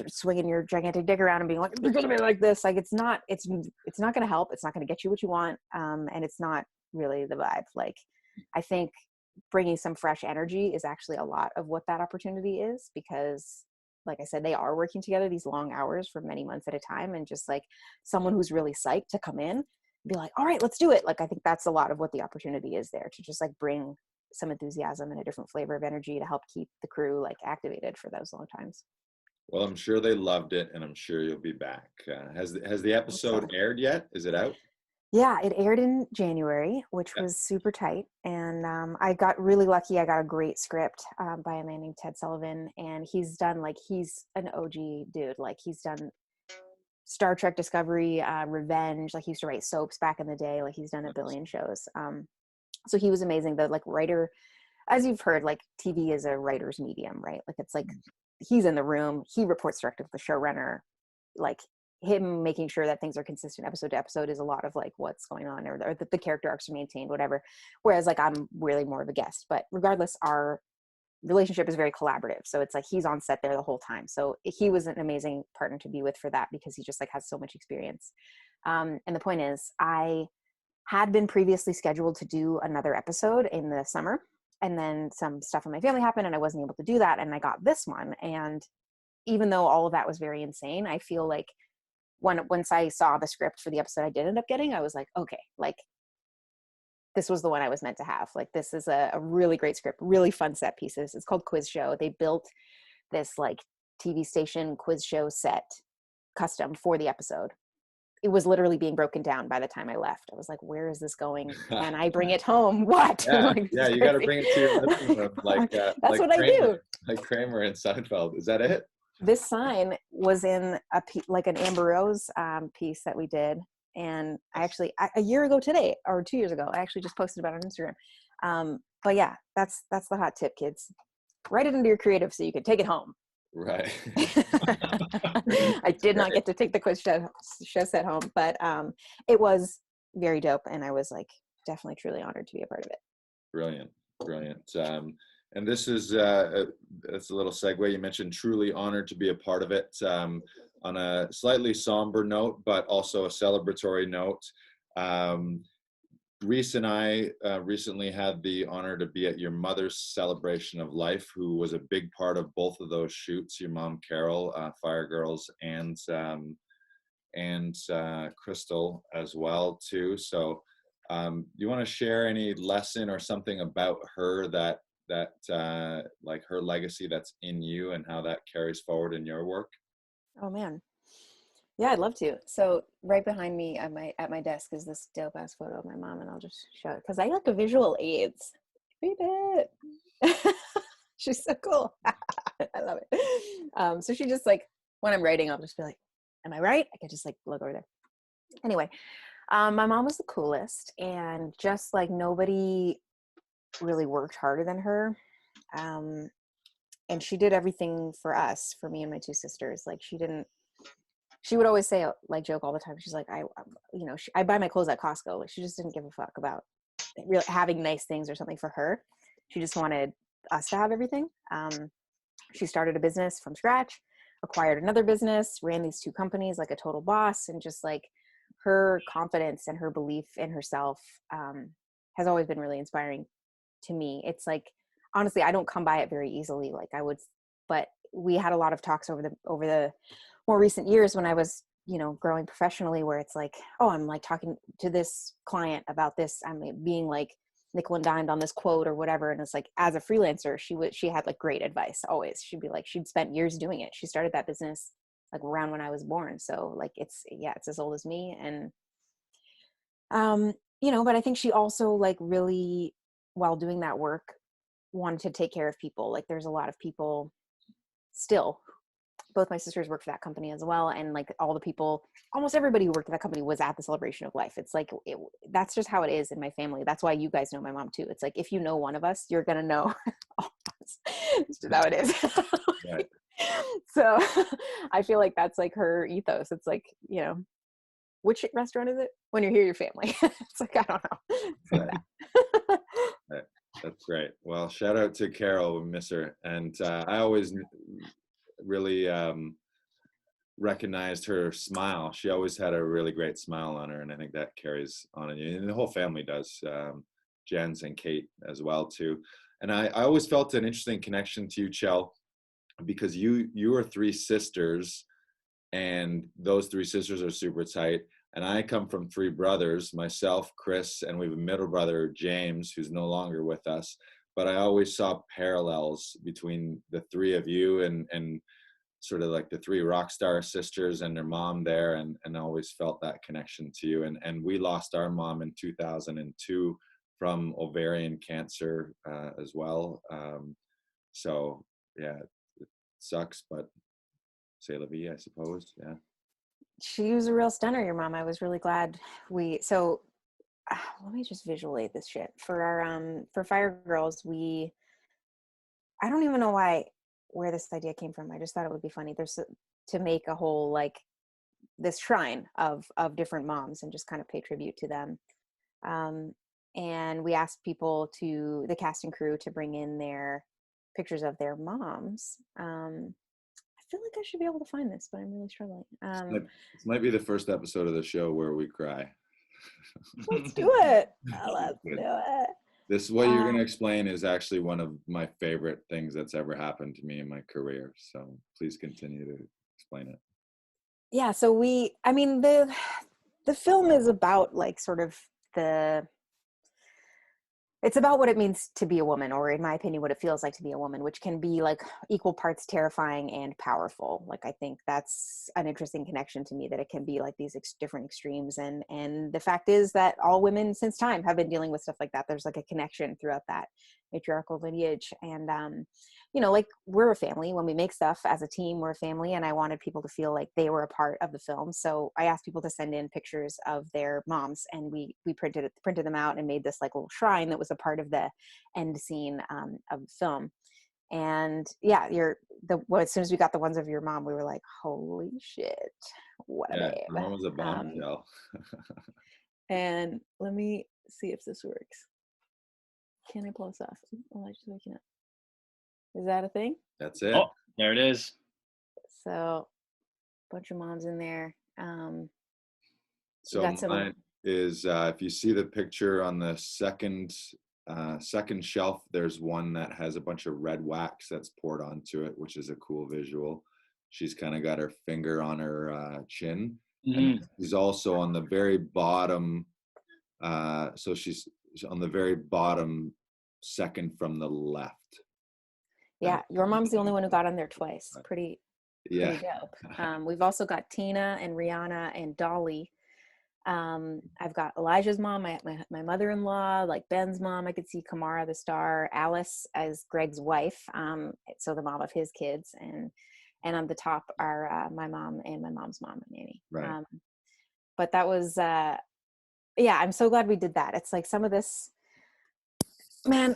swinging your gigantic dick around and being like, it's going to be like this, like, it's not going to help. It's not going to get you what you want. And it's not really the vibe. Like, I think bringing some fresh energy is actually a lot of what that opportunity is, because like I said, they are working together these long hours for many months at a time. And just like someone who's really psyched to come in and be like, all right, let's do it. Like, I think that's a lot of what the opportunity is there, to just like bring some enthusiasm and a different flavor of energy to help keep the crew like activated for those long times. Well, I'm sure they loved it, and I'm sure you'll be back. Has the episode aired yet? Is it out? Yeah, it aired in January, which was super tight. And I got really lucky. I got a great script by a man named Ted Sullivan. And he's an OG dude. Like, he's done Star Trek Discovery, Revenge. Like, he used to write soaps back in the day. Like, he's done a billion shows. So he was amazing. The like writer, as you've heard, like TV is a writer's medium, right? Like, it's like he's in the room. He reports directly to the showrunner. Like, him making sure that things are consistent episode to episode is a lot of like what's going on, or that the character arcs are maintained, whatever. Whereas like I'm really more of a guest, but regardless, our relationship is very collaborative. So it's like he's on set there the whole time. So he was an amazing partner to be with for that, because he just like has so much experience. And the point is, I had been previously scheduled to do another episode in the summer, and then some stuff in my family happened and I wasn't able to do that. And I got this one. And even though all of that was very insane, I feel like once I saw the script for the episode I did end up getting, I was like, okay, like this was the one I was meant to have. Like, this is a really great script, really fun set pieces. It's called Quiz Show. They built this like TV station quiz show set custom for the episode. It was literally being broken down by the time I left. I was like, where is this going? Can I bring it home? What? Yeah, like, yeah, you got to bring it to your living room, like that's like what Kramer, I do. like Kramer in Seinfeld. Is that it? This sign was in like an Amber Rose piece that we did. And I actually, a year ago today, or 2 years ago, I actually just posted about it on Instagram. But yeah, that's the hot tip, kids. Write it into your creative so you can take it home. Right. I did not get to take the quiz show set home, but it was very dope, and I was like definitely truly honored to be a part of it. Brilliant. And this is it's a little segue. You mentioned truly honored to be a part of it, on a slightly somber note, but also a celebratory note. Reese and I recently had the honor to be at your mother's celebration of life, who was a big part of both of those shoots. Your mom, Carol, Fire Girls, and Crystal as well too. So, do you want to share any lesson or something about her that like her legacy that's in you and how that carries forward in your work? Oh man. Yeah, I'd love to. So right behind me at my desk is this dope ass photo of my mom, and I'll just show it because I like a visual aids. Read it. She's so cool. I love it. So she just like, when I'm writing, I'll just be like, am I right? I can just like look over there. Anyway, my mom was the coolest, and just like nobody really worked harder than her. And she did everything for us, for me and my two sisters. Like she would always say, like, joke all the time. She's like, I buy my clothes at Costco. Like, she just didn't give a fuck about really having nice things or something for her. She just wanted us to have everything. She started a business from scratch, acquired another business, ran these two companies like a total boss, and just like her confidence and her belief in herself has always been really inspiring to me. It's like, honestly, I don't come by it very easily. Like I would, but we had a lot of talks over the more recent years when I was, growing professionally, where it's like, oh, I'm like talking to this client about this. I'm being like nickel and dimed on this quote or whatever. And it's like, as a freelancer, she had like great advice always. She'd be like, she'd spent years doing it. She started that business like around when I was born. So like, it's as old as me. And, but I think she also like really, while doing that work, wanted to take care of people. Like there's a lot of people still, both my sisters work for that company as well. And like all the people, almost everybody who worked at that company was at the celebration of life. It's like, that's just how it is in my family. That's why you guys know my mom too. It's like, if you know one of us, you're going to know all of us. It's just how it is. Right. So I feel like that's like her ethos. It's like, which restaurant is it? When you're here, your family. It's like, I don't know. It's like that. Right. That's great. Well, shout out to Carol. We miss her. And I always really recognized her smile. She always had a really great smile on her, and I think that carries on in you. And the whole family does. Jens and Kate as well too. And I always felt an interesting connection to you, Chell, because you are three sisters, and those three sisters are super tight. And I come from three brothers, myself, Chris, and we have a middle brother, James, who's no longer with us. But I always saw parallels between the three of you and sort of like the three rock star sisters and their mom there, and always felt that connection to you. And we lost our mom in 2002 from ovarian cancer as well. So yeah, it sucks, but c'est la vie, I suppose. Yeah. She was a real stunner, your mom. I was really glad let me just visualize this shit. For our for Fire Girls, I don't even know where this idea came from. I just thought it would be funny. To make a whole like this shrine of different moms and just kind of pay tribute to them. And we asked the cast and crew, to bring in their pictures of their moms. I feel like I should be able to find this, but I'm really struggling. This might be the first episode of the show where we cry. Let's do it. Let's do it. This, what you're going to explain, is actually one of my favorite things that's ever happened to me in my career. So please continue to explain it. Yeah. So the film is about like sort of the It's about what it means to be a woman, or in my opinion, what it feels like to be a woman, which can be like equal parts terrifying and powerful. Like, I think that's an interesting connection to me, that it can be like these different extremes. And the fact is that all women since time have been dealing with stuff like that. There's like a connection throughout that matriarchal lineage. And, you know, like, we're a family. When we make stuff as a team, we're a family. And I wanted people to feel like they were a part of the film. So I asked people to send in pictures of their moms, and we printed them out and made this like little shrine that was a part of the end scene of the film. And yeah, as soon as we got the ones of your mom, we were like, holy shit, what a Yeah, babe. her mom was a bombshell. And let me see if this works. Can I pull this off? Elijah's waking up. Is that a thing? That's it. Oh, there it is. So, bunch of moms in there. So mine is, if you see the picture on the second shelf, there's one that has a bunch of red wax that's poured onto it, which is a cool visual. She's kind of got her finger on her chin. And she's also on the very bottom. So she's on the very bottom, second from the left. Yeah, your mom's the only one who got on there twice. Pretty dope. We've also got Tina and Rihanna and Dolly. I've got Elijah's mom, my mother-in-law, like Ben's mom. I could see Kamara the star, Alice as Greg's wife, so the mom of his kids, and on the top are my mom and my mom's mom, Nanny. Right. But that was yeah, I'm so glad we did that. It's like some of this, man,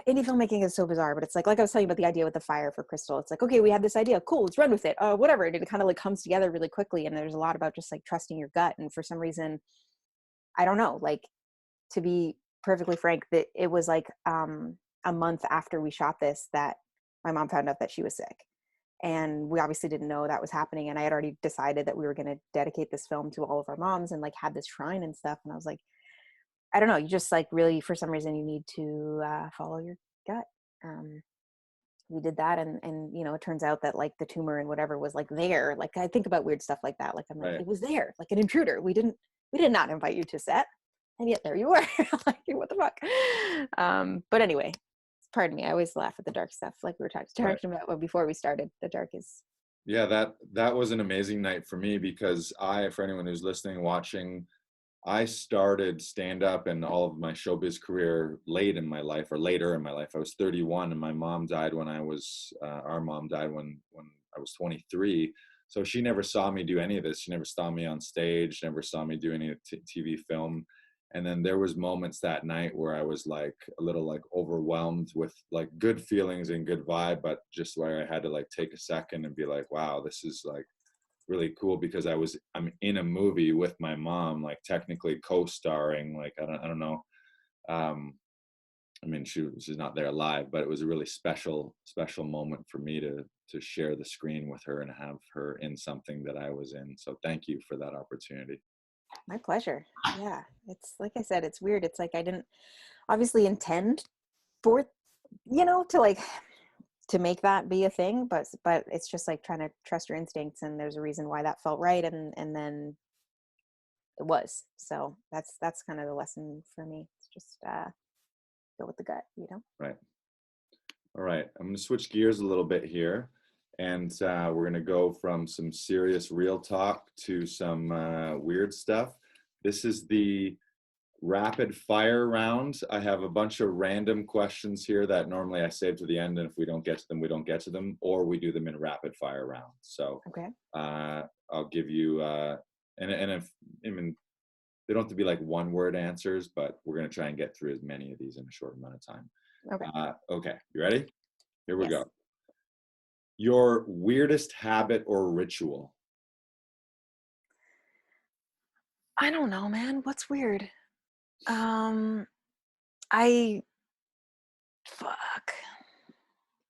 indie filmmaking is so bizarre, but it's like I was telling you about the idea with the fire for Crystal. It's like, okay, we had this idea, cool, let's run with it, whatever. And it kind of like comes together really quickly. And there's a lot about just like trusting your gut. And for some reason, I don't know, like, to be perfectly frank, that it was like a month after we shot this that my mom found out that she was sick. And we obviously didn't know that was happening. And I had already decided that we were going to dedicate this film to all of our moms and like had this shrine and stuff. And I was like, I don't know, you just like really, for some reason, you need to follow your gut. We did that, and you know, it turns out that like the tumor and whatever was like there. Like, I think about weird stuff like that. Like, I'm like, It was there, like an intruder. We did not invite you to set, and yet there you were. Like, what the fuck? But anyway, pardon me. I always laugh at the dark stuff. Like we were talking about before we started. The dark is. Yeah, that was an amazing night for me, because for anyone who's listening, watching, I started stand-up and all of my showbiz career later in my life. I was 31, and my mom died when our mom died when I was 23. So she never saw me do any of this. She never saw me on stage, never saw me do any TV film. And then there was moments that night where I was like a little like overwhelmed with like good feelings and good vibe, but just where I had to like take a second and be like, wow, this is like really cool, because I'm in a movie with my mom, like technically co-starring. Like I don't know. I mean, she's not there live, but it was a really special moment for me to share the screen with her and have her in something that I was in. So thank you for that opportunity. My pleasure. Yeah, it's like I said, it's weird. It's like I didn't obviously intend for, you know, to make that be a thing, but it's just like trying to trust your instincts, and there's a reason why that felt right, and then it was. So that's kind of the lesson for me. It's just go with the gut, you know. Right. All right, I'm going to switch gears a little bit here, and we're going to go from some serious real talk to some weird stuff. This is the rapid fire round. I have a bunch of random questions here that normally I save to the end, and if we don't get to them, we don't get to them, or we do them in rapid fire round. So okay, I'll give you and if I mean, they don't have to be like one word answers, but we're going to try and get through as many of these in a short amount of time. Okay. Okay, you ready? Here we Yes. go. Your weirdest habit or ritual? I don't know, man. What's weird? I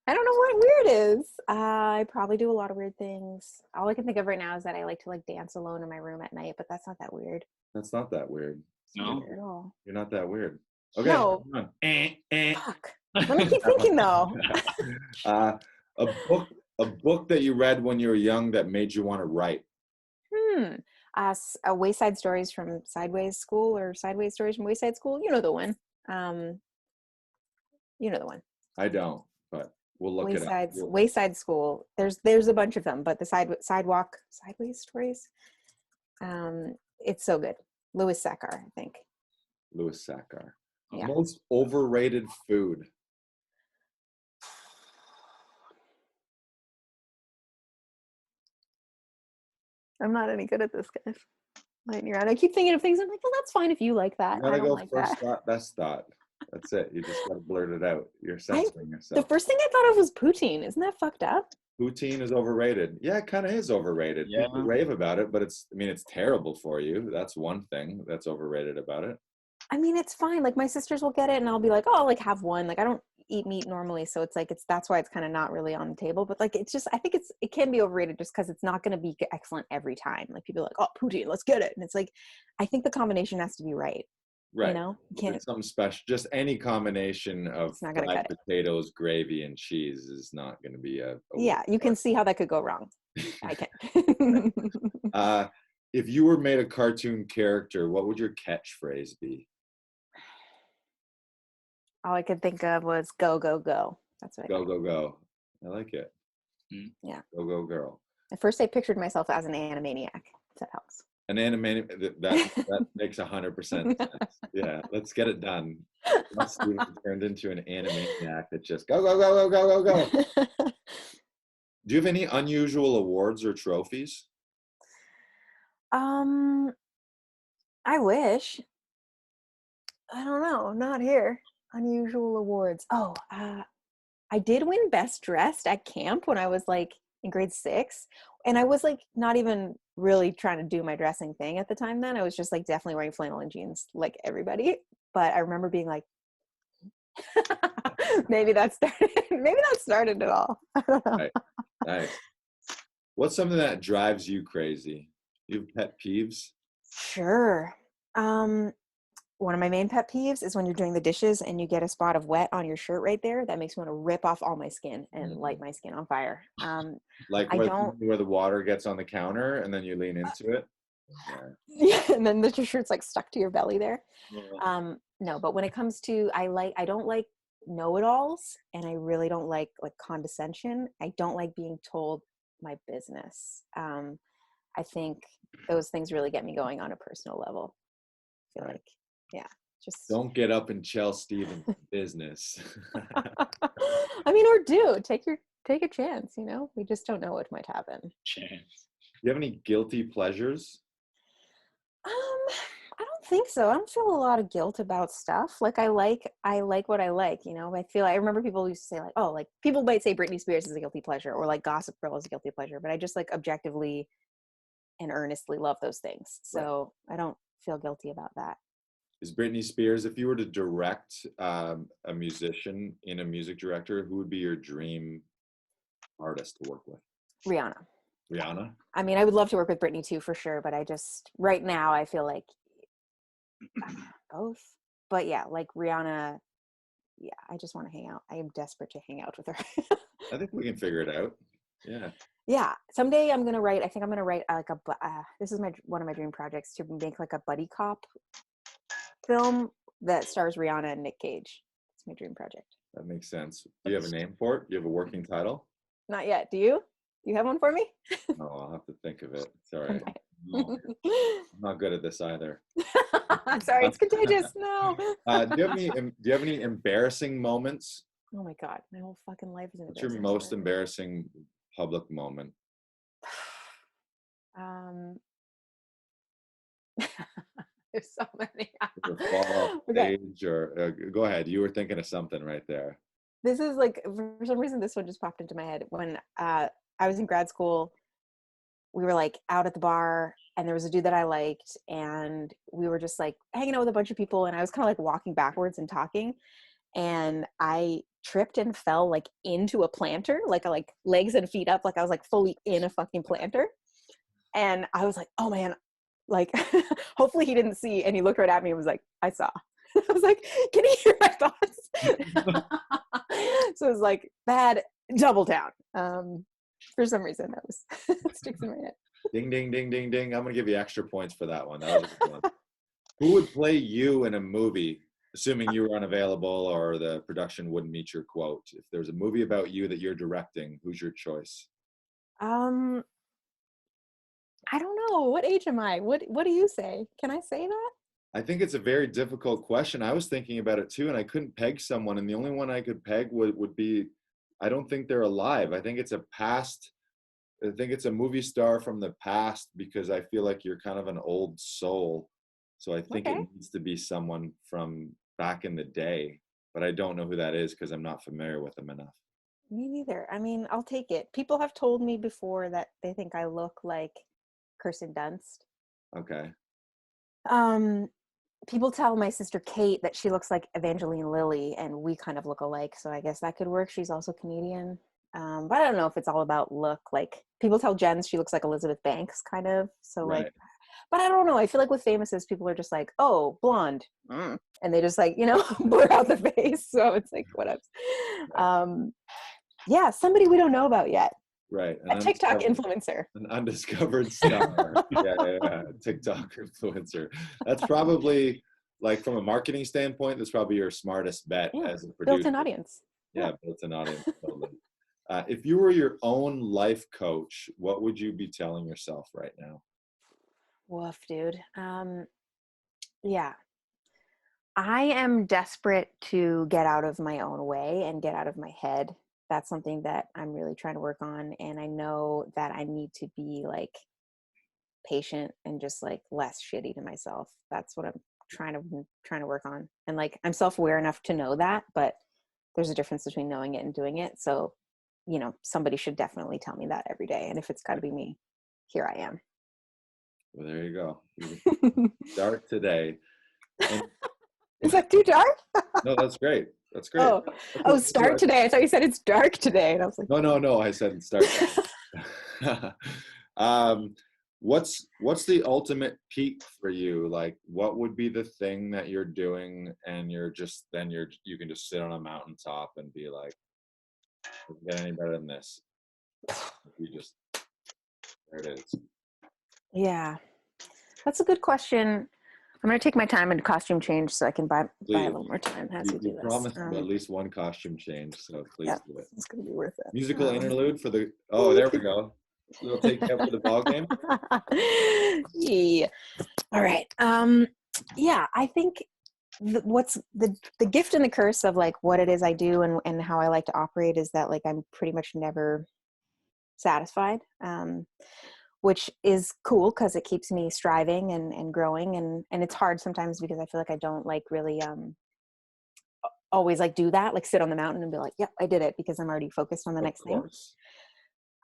don't know what weird is. I probably do a lot of weird things. All I can think of right now is that I like to like dance alone in my room at night, but that's not that weird. That's not that weird. It's not weird at all. You're not that weird. Okay. No. Come on. Fuck. Let me keep thinking though. A book that you read when you were young that made you want to write. Wayside Stories from Sideways School, or Sideways Stories from Wayside School. You know the one. You know the one. I don't, but we'll look it up. Wayside School. There's a bunch of them, but the Sideways Stories. It's so good. Louis Sachar, I think. Louis Sachar. Yeah. Most overrated food. I'm not any good at this, guys. Lightning around. I keep thinking of things. I'm like, well, that's fine if you like that. You gotta I don't go like first that. thought, best thought. That's it. You just gotta blurt it out. You're censoring The yourself. first thing I thought of was poutine. Isn't that fucked up? Poutine is overrated. Yeah, it kind of is overrated. Yeah. People rave about it, but it's terrible for you. That's one thing that's overrated about it. I mean, it's fine. Like my sisters will get it and I'll be like, oh, I'll like have one. Like I don't eat meat normally. So it's like, that's why it's kind of not really on the table. But like, it's just, I think it can be overrated just because it's not going to be excellent every time. Like people are like, oh, poutine, let's get it. And it's like, I think the combination has to be right. Right. You know, you can't. It's something special. Just any combination of not gonna fried cut it. potatoes, gravy, and cheese is not going to be a Yeah, you can see how that could go wrong. I can. If you were made a cartoon character, what would your catchphrase be? All I could think of was go, go, go. That's what I Go, think. go, go. I like it. Yeah. Go, go, girl. At first I pictured myself as an animaniac, if that helps. An animated, that makes 100% sense. Yeah, let's get it done. Unless you turned into an animaniac that just go, go, go, go, go, go, go. Do you have any unusual awards or trophies? I wish. I don't know, not here. Unusual awards. Oh, I did win Best Dressed at camp when I was like in grade 6. And I was like not even really trying to do my dressing thing at the time then. I was just like definitely wearing flannel and jeans like everybody. But I remember being like, maybe that started it all. I don't know. Right. Nice. What's something that drives you crazy? You have pet peeves? Sure. One of my main pet peeves is when you're doing the dishes and you get a spot of wet on your shirt right there. That makes me want to rip off all my skin and light my skin on fire. Like where the water gets on the counter and then you lean into it? Yeah, and then your shirt's like stuck to your belly there. No, but when it comes to, I don't like know-it-alls, and I really don't like condescension. I don't like being told my business. I think those things really get me going on a personal level. I feel like, yeah, just don't get up and Chell Stevens' business. I mean, or take a chance, you know? We just don't know what might happen. Chance. Do you have any guilty pleasures? I don't think so. I don't feel a lot of guilt about stuff. Like I like what I like, you know. I remember people used to say like, oh, like people might say Britney Spears is a guilty pleasure or like Gossip Girl is a guilty pleasure, but I just like objectively and earnestly love those things. So right. I don't feel guilty about that. Is Britney Spears, if you were to direct a musician in a music director, who would be your dream artist to work with? Rihanna. I mean, I would love to work with Britney too, for sure. But I just, right now, I feel like both. But yeah, like Rihanna, yeah, I just want to hang out. I am desperate to hang out with her. I think we can figure it out. Yeah. Yeah. Someday I'm going to write, like this is one of my dream projects, to make like a buddy cop film that stars Rihanna and Nick Cage. It's my dream project. That makes sense. Do you have a name for it? Do you have a working title? Not yet. Do you? You have one for me? No, I'll have to think of it. It's all right. No, I'm not good at this either. Sorry, it's contagious. No. Do you have any embarrassing moments? Oh my God, my whole fucking life is an What's your most embarrassing public moment? There's so many. Fall off stage or go ahead. You were thinking of something right there. This is like, for some reason, this one just popped into my head. When I was in grad school, we were like out at the bar and there was a dude that I liked and we were just like hanging out with a bunch of people and I was kind of like walking backwards and talking and I tripped and fell like into a planter, like legs and feet up, like I was like fully in a fucking planter. And I was like, oh man, like hopefully he didn't see, and he looked right at me and was like, I saw. I was like, can he hear my thoughts? So it was like bad double down. For some reason that was sticks in my head. Ding, ding, ding, ding, ding. I'm gonna give you extra points for that one. That was a good one. Who would play you in a movie assuming you were unavailable or the production wouldn't meet your quote, if there's a movie about you that you're directing, who's your choice? I don't know. What age am I? What do you say? Can I say that? I think it's a very difficult question. I was thinking about it too, and I couldn't peg someone, and the only one I could peg would be, I don't think they're alive. I think it's a movie star from the past, because I feel like you're kind of an old soul. So I think it Okay. needs to be someone from back in the day, but I don't know who that is because I'm not familiar with them enough. Me neither. I mean, I'll take it. People have told me before that they think I look like Kirsten Dunst. Okay. Um, People tell my sister Kate that she looks like Evangeline Lilly, and we kind of look alike. So I guess that could work. She's also Canadian. But I don't know if it's all about look. Like people tell Jen she looks like Elizabeth Banks, kind of. So like, Right. but I don't know. I feel like with famouses, people are just like, oh, blonde, and they just like blur out the face. So it's like whatever. Yeah, somebody we don't know about yet. Right. A TikTok influencer. An undiscovered star. Yeah. TikTok influencer. That's probably, like, from a marketing standpoint, that's probably your smartest bet as a producer. Built-in audience. Yeah, built-in audience. Totally. If you were your own life coach, what would you be telling yourself right now? Woof, dude. Yeah. I am desperate to get out of my own way and get out of my head. That's something that I'm really trying to work on. And I know that I need to be like patient and just like less shitty to myself. That's what I'm trying to work on. And like I'm self-aware enough to know that, but there's a difference between knowing it and doing it. So, somebody should definitely tell me that every day. And if it's got to be me, here I am. Well, there you go. Start today. And Is that too dark? no, that's great. That's great. Start today. I thought you said it's dark today. And I was like, No. I said start. What's the ultimate peak for you? Like, what would be the thing that you're doing and you can just sit on a mountaintop and be like, doesn't get any better than this. There it is. yeah, that's a good question. I'm going to take my time and costume change so I can buy a little more time as we do You this. promised at least one costume change, so please do it. It's going to be worth it. Musical interlude for the, there we go. We'll take you up for the ball game. Yeah. All right. Yeah, I think what's the gift and the curse of like what it is I do and how I like to operate is that like I'm pretty much never satisfied, which is cool because it keeps me striving and growing, and it's hard sometimes because I feel like I don't like really always like do that, like sit on the mountain and be like, yep, I did it, because I'm already focused on the next thing.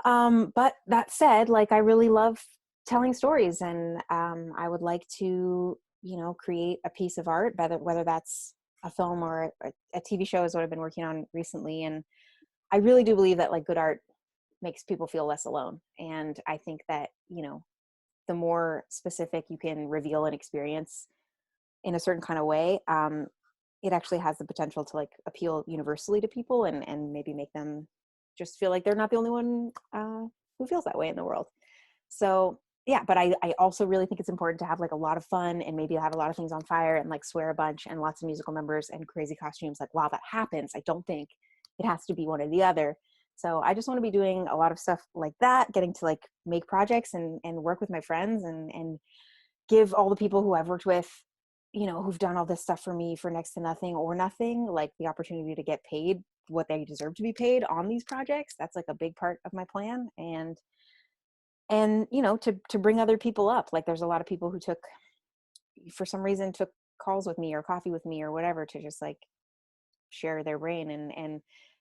But that said, like I really love telling stories, and I would like to create a piece of art, whether that's a film or a TV show is what I've been working on recently. And I really do believe that like good art makes people feel less alone. And I think that, the more specific you can reveal an experience in a certain kind of way, it actually has the potential to like appeal universally to people and maybe make them just feel like they're not the only one who feels that way in the world. So yeah, but I also really think it's important to have like a lot of fun and maybe have a lot of things on fire and like swear a bunch and lots of musical numbers and crazy costumes. Like while that happens, I don't think it has to be one or the other. So I just want to be doing a lot of stuff like that, getting to like make projects and work with my friends and give all the people who I've worked with, who've done all this stuff for me for next to nothing or nothing, like the opportunity to get paid what they deserve to be paid on these projects. That's like a big part of my plan. And to bring other people up. Like there's a lot of people who for some reason took calls with me or coffee with me or whatever to just like share their brain. And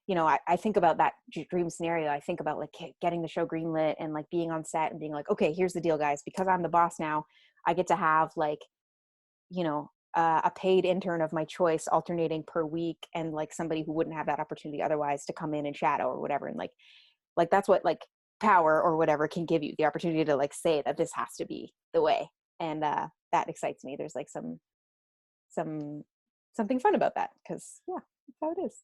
I think about that dream scenario. I think about like getting the show greenlit and like being on set and being like, okay, here's the deal, guys. Because I'm the boss now, I get to have like, a paid intern of my choice alternating per week, and like somebody who wouldn't have that opportunity otherwise to come in and shadow or whatever. And like that's what like power or whatever can give you, the opportunity to like say that this has to be the way. And that excites me. There's like something fun about that, because yeah, that's how it is.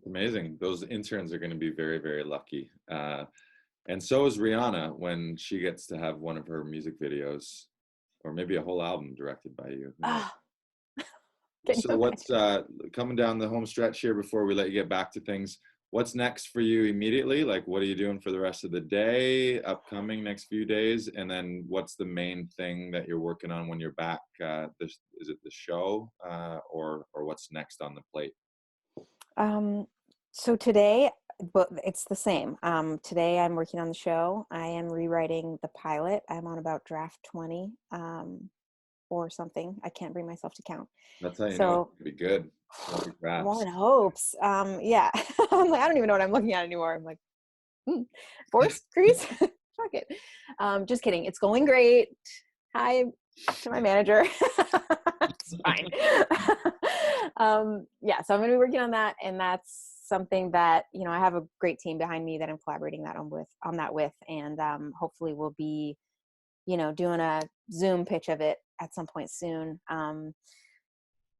Amazing. Those interns are going to be very, very lucky. And so is Rihanna when she gets to have one of her music videos or maybe a whole album directed by you. Can So you what's coming down the home stretch here before we let you get back to things? What's next for you immediately? Like, what are you doing for the rest of the day, upcoming next few days? And then what's the main thing that you're working on when you're back? Is it the show or what's next on the plate? So today, but it's the same. Today I'm working on the show. I am rewriting the pilot. I'm on about draft 20 or something. I can't bring myself to count. That's how you know So it's gonna be good. 20 drafts. one hopes. Yeah. I'm like, I don't even know what I'm looking at anymore. I'm like, force crease. Fuck it. Just kidding. It's going great. Hi to my manager. It's fine. Yeah, so I'm going to be working on that, and that's something that, you know, I have a great team behind me that I'm collaborating on that with, and hopefully we'll be, you know, doing a Zoom pitch of it at some point soon.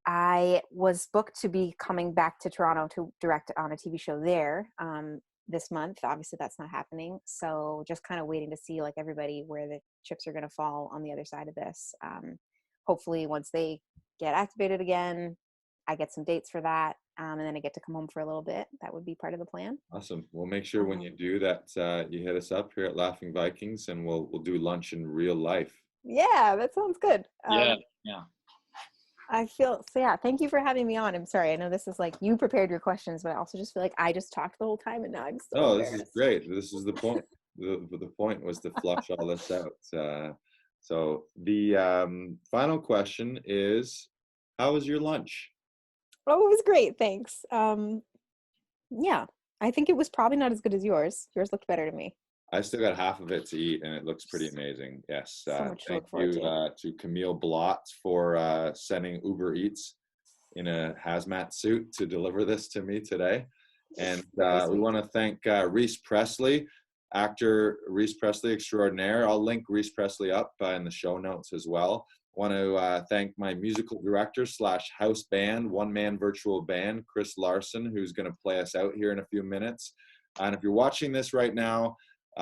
I was booked to be coming back to Toronto to direct on a TV show there this month. Obviously that's not happening. So just kind of waiting to see, like, everybody, where the chips are going to fall on the other side of this. Hopefully once they get activated again, I get some dates for that. And then I get to come home for a little bit. That would be part of the plan. Awesome. We'll make sure when you do that, you hit us up here at Laughing Vikings, and we'll do lunch in real life. Yeah, that sounds good. Yeah. I feel so. Yeah, thank you for having me on. I'm sorry. I know this is like, you prepared your questions, but I also just feel like I just talked the whole time, and now I'm so Oh, embarrassed. this is great. This is the point. The point was to flush all this out. So the final question is, how was your lunch? Oh, it was great. Thanks. Yeah, I think it was probably not as good as yours. Yours looked better to me. I still got half of it to eat, and it looks pretty amazing. Yes. So much to Thank look forward you to Camille Blott for sending Uber Eats in a hazmat suit to deliver this to me today. And Very we sweet. want to thank Reese Presley, actor Reese Presley extraordinaire. I'll link Reese Presley up in the show notes as well. I want to thank my musical director / house band, one-man virtual band, Chris Larson, who's going to play us out here in a few minutes. And if you're watching this right now,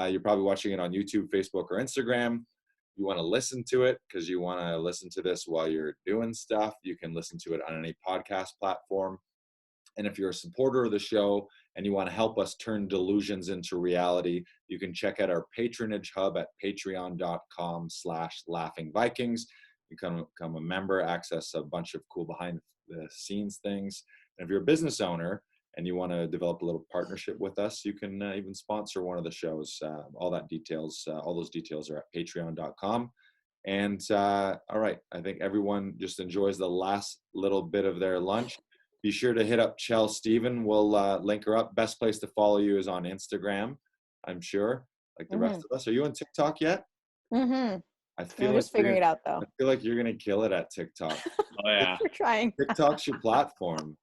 you're probably watching it on YouTube, Facebook, or Instagram. You want to listen to it because you want to listen to this while you're doing stuff. You can listen to it on any podcast platform. And if you're a supporter of the show and you want to help us turn delusions into reality, you can check out our patronage hub at patreon.com/laughingvikings. You can become a member, access a bunch of cool behind the scenes things. And if you're a business owner and you want to develop a little partnership with us, you can even sponsor one of the shows. All those details are at patreon.com. And all right, I think everyone just enjoys the last little bit of their lunch. Be sure to hit up Chell Steven. We'll link her up. Best place to follow you is on Instagram, I'm sure, like the rest of us. Are you on TikTok yet? Mm-hmm. I feel I'm like just figuring it out, though. I feel like you're gonna kill it at TikTok. Oh yeah. We're trying. TikTok's your platform.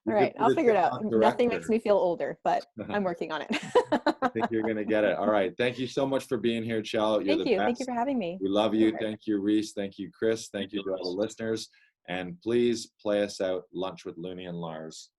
All right, I'll figure it out. Nothing makes me feel older, but I'm working on it. I think you're gonna get it. All right. Thank you so much for being here, Chell. You're Thank the you. best. Thank you for having me. We love you. Thank you, Reese. Thank you, Chris. Thank you to all the listeners. And please play us out, Lunch with Looney and Lars.